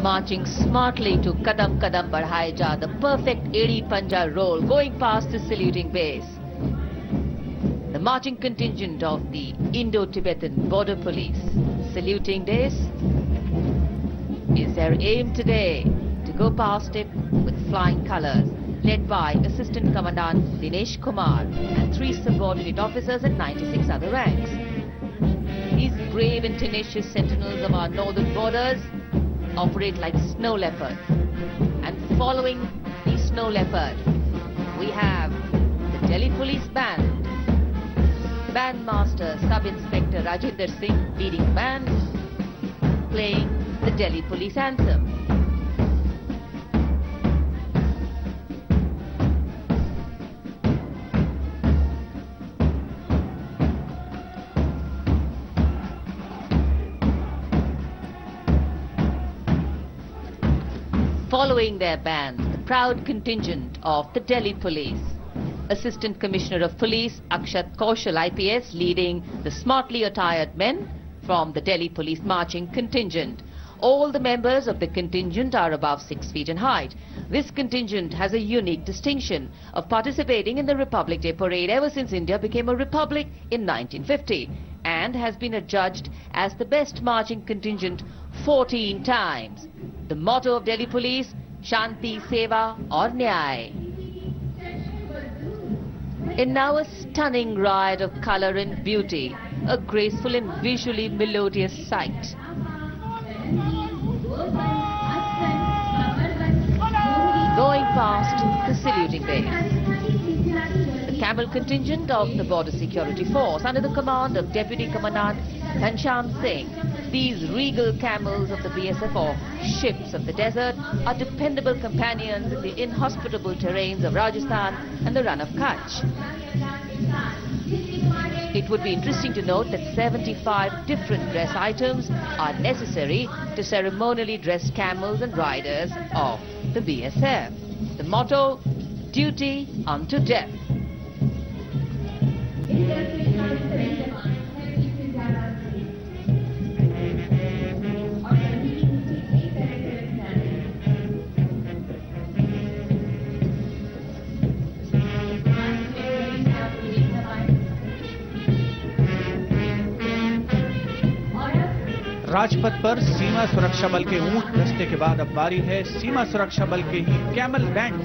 Marching smartly to Kadam Kadam Badhaye Ja, the perfect 80 Panja roll going past the saluting base. The marching contingent of the Indo-Tibetan Border Police saluting this is their aim today, to go past it with flying colors, led by Assistant Commandant Dinesh Kumar and 3 subordinate officers and 96 other ranks. These brave and tenacious sentinels of our northern borders operate like snow leopards. And following the snow leopard, we have the Delhi Police Band. Bandmaster Sub-Inspector Rajinder Singh leading band, playing the Delhi Police Anthem. Following their band, the proud contingent of the Delhi Police. Assistant Commissioner of Police Akshat Kaushal IPS leading the smartly attired men from the Delhi Police marching contingent. All the members of the contingent are above 6 feet in height. This contingent has a unique distinction of participating in the Republic Day Parade ever since India became a republic in 1950 and has been adjudged as the best marching contingent 14 times. The motto of Delhi Police, Shanti, Seva or Nyay. And now a stunning riot of color and beauty, a graceful and visually melodious sight. Going past the saluting base. The camel contingent of the Border Security Force under the command of Deputy Commandant Ghanshyam Singh. These regal camels of the BSF, or ships of the desert, are dependable companions in the inhospitable terrains of Rajasthan and the Run of Kutch. It would be interesting to note that 75 different dress items are necessary to ceremonially dress camels and riders of the BSF. The motto, duty unto death. Rajpath पर सीमा सुरक्षा बल के ऊंट दस्ते के बाद अब बारी है सीमा सुरक्षा बल के ही कैमल बैंड।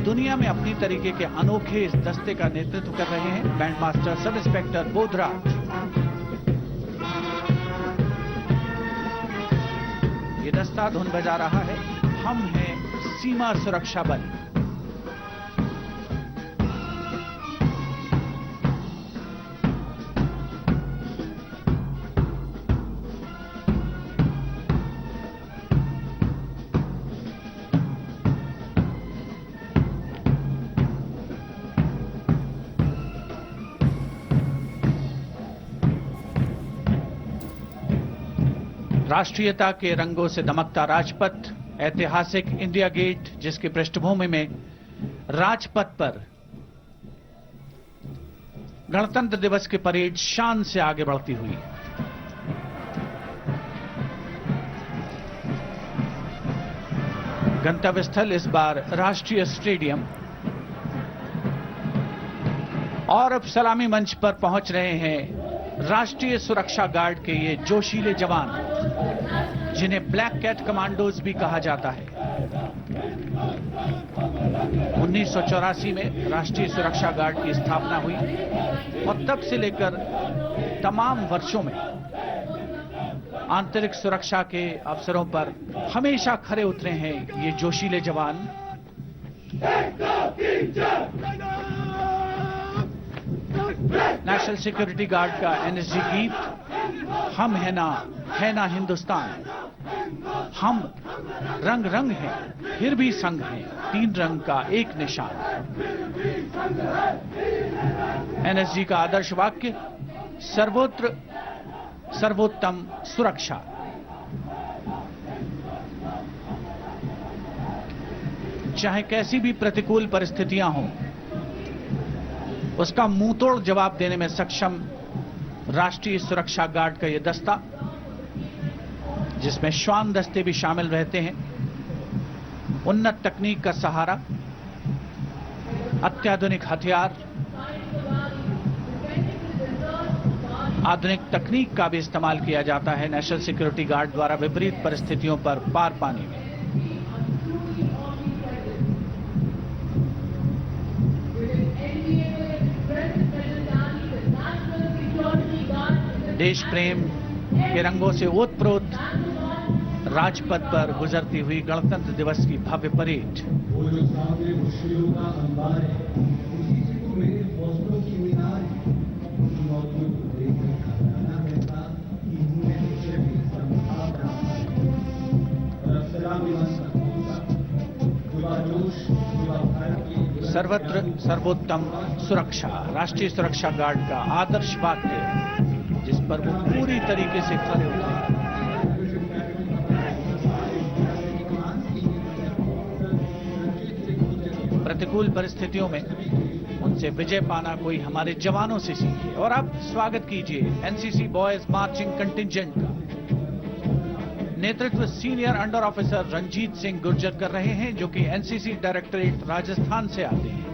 दुनिया में अपनी तरीके के अनोखे इस दस्ते का नेतृत्व कर रहे हैं band master sub inspector Bodhraj. ये दस्ता धुन बजा रहा है, हम हैं सीमा सुरक्षा बल। राष्ट्रीयता के रंगों से दमकता राजपथ, ऐतिहासिक इंडिया गेट जिसकी पृष्ठभूमि में राजपथ पर गणतंत्र दिवस की परेड शान से आगे बढ़ती हुई। गंतव्य स्थल इस बार राष्ट्रीय स्टेडियम और अब सलामी मंच पर पहुंच रहे हैं राष्ट्रीय सुरक्षा गार्ड के ये जोशीले जवान, जिन्हें ब्लैक कैट कमांडोज भी कहा जाता है। 1984 में राष्ट्रीय सुरक्षा गार्ड की स्थापना हुई और तब से लेकर तमाम वर्षों में आंतरिक सुरक्षा के अवसरों पर हमेशा खरे उतरे हैं ये जोशीले जवान। नेशनल सिक्योरिटी गार्ड का एनएसजी गीत, हम है ना हिंदुस्तान। हम रंग रंग हैं फिर भी संग हैं, तीन रंग का एक निशान। एनएसजी का आदर्श वाक्य, सर्वोत्र सर्वोत्तम सुरक्षा। चाहे कैसी भी प्रतिकूल परिस्थितियां हों, उसका मुंहतोड़ जवाब देने में सक्षम राष्ट्रीय सुरक्षा गार्ड का यह दस्ता, जिसमें श्वान दस्ते भी शामिल रहते हैं, उन्नत तकनीक का सहारा, अत्याधुनिक हथियार, आधुनिक तकनीक का भी इस्तेमाल किया जाता है नेशनल सिक्योरिटी गार्ड द्वारा विपरीत परिस्थितियों पर पार पाने में। देश प्रेम के रंगों से ओतप्रोत राजपथ पर गुजरती हुई गणतंत्र दिवस की भव्य परेड। वो जो सामने मुश्किलों का अंबार है, उसी से तो मेरे हौसलों की मीनार है। उन मौतों को देखकर घबराना रहता कि उन्हें मुझे भी संभाल रहा है। और अब सलामी जोश भारत की सर्वत्र सर्वोत्तम सुरक्षा, राष्ट्रीय सुरक्षा गार्ड का आदर्श वाक्य, जिस पर वो पूरी तरीके से खरे उतरे। प्रतिकूल परिस्थितियों में उनसे विजय पाना कोई हमारे जवानों से सीखे। और अब स्वागत कीजिए एनसीसी बॉयज मार्चिंग कंटिंजेंट का। नेतृत्व senior under officer Ranjit Singh Gurjar कर रहे हैं, जो कि एनसीसी डायरेक्टरेट राजस्थान से आते हैं।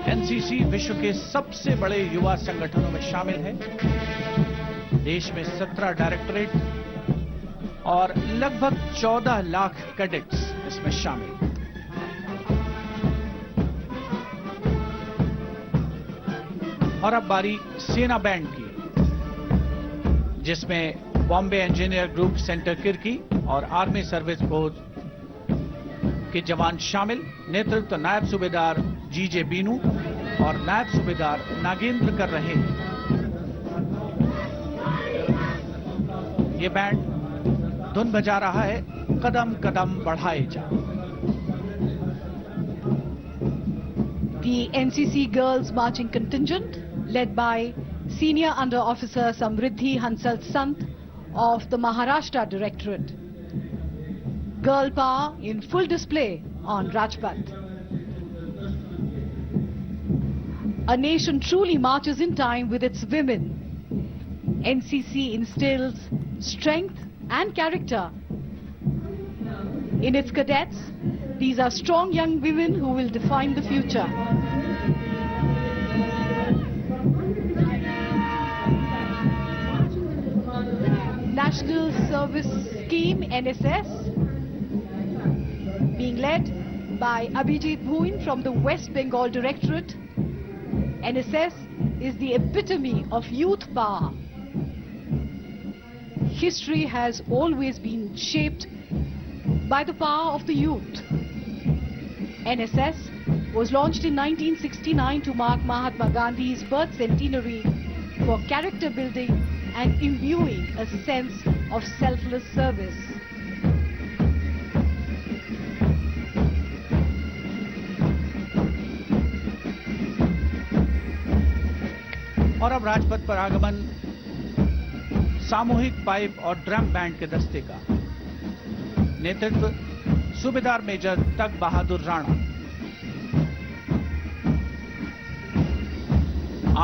एनसीसी विश्व के सबसे बड़े युवा संगठनों में शामिल है। देश में 17 डायरेक्टरेट और लगभग 14 लाख कैडेट्स इसमें शामिल। और अब बारी सेना बैंड की, जिसमें Bombay engineer group centre Kirkee और आर्मी सर्विस कोर के जवान शामिल। नेतृत्व नायब सूबेदार जीजे बीनू और नायब सूबेदार नागेंद्र कर रहे हैं। ये बैंड धुन बजा रहा है, कदम कदम बढ़ाए जा। The NCC Girls Marching Contingent, led by Senior Under Officer Samriddhi Hansal Sant of the Maharashtra Directorate. Girl power in full display on Rajpath. A nation truly marches in time with its women. NCC instills strength and character in its cadets. These are strong young women who will define the future. Service Scheme NSS, being led by Abhijit Bhuin from the West Bengal Directorate. NSS is the epitome of youth power. History has always been shaped by the power of the youth. NSS was launched in 1969 to mark Mahatma Gandhi's birth centenary for character building and imbuing a sense of selfless service. और अब राजपथ पर आगमन सामूहिक pipe और drum band के दस्ते का। नेतृत्व सूबेदार मेजर तग बहादुर राणा।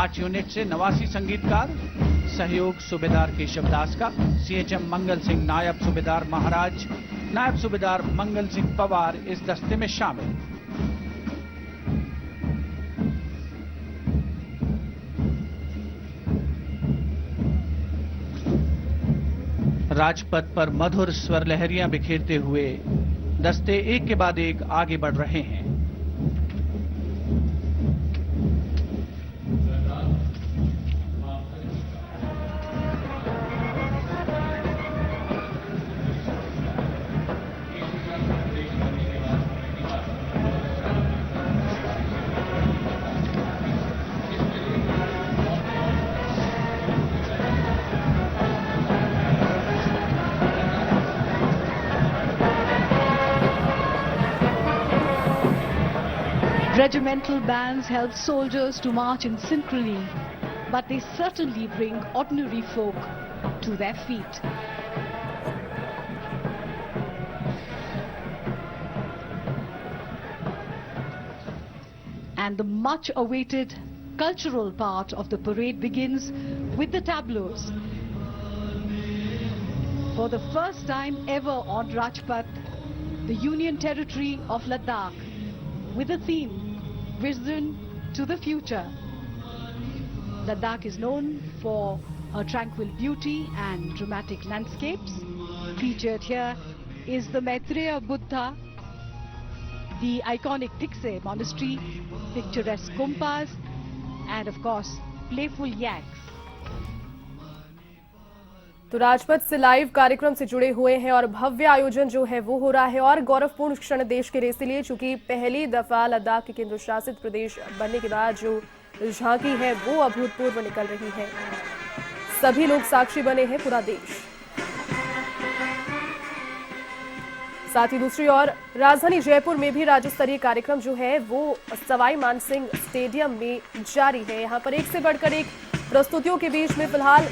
8 यूनिट से 89 संगीतकार, सहयोग सूबेदार केशव दास का, सीएचएम मंगल सिंह, नायब सूबेदार महाराज, नायब सूबेदार मंगल सिंह पवार इस दस्ते में शामिल। राजपथ पर मधुर स्वर लहरियां बिखेरते हुए दस्ते एक के बाद एक आगे बढ़ रहे हैं। Regimental bands help soldiers to march in synchrony, but they certainly bring ordinary folk to their feet. And the much awaited cultural part of the parade begins with the tableaus. For the first time ever on Rajpath, the Union Territory of Ladakh, with the theme Vision to the Future. Ladakh is known for her tranquil beauty and dramatic landscapes. Featured here is the Maitreya Buddha, the iconic Tikse Monastery, picturesque Kumpas, and of course, playful yaks. तो राजपथ से live कार्यक्रम से जुड़े हुए हैं और भव्य आयोजन जो है वो हो रहा है और गौरवपूर्ण क्षण देश के लिए, इसलिए चूंकि पहली दफा लद्दाख के केंद्र शासित प्रदेश बनने के बाद जो झांकी है वो अभूतपूर्व निकल रही है। सभी लोग साक्षी बने हैं, पूरा देश। साथ ही दूसरी ओर राजधानी जयपुर में भी राज्य स्तरीय कार्यक्रम जो है वो सवाई मानसिंह स्टेडियम में जारी है। यहाँ पर एक से बढ़कर एक प्रस्तुतियों के बीच में फिलहाल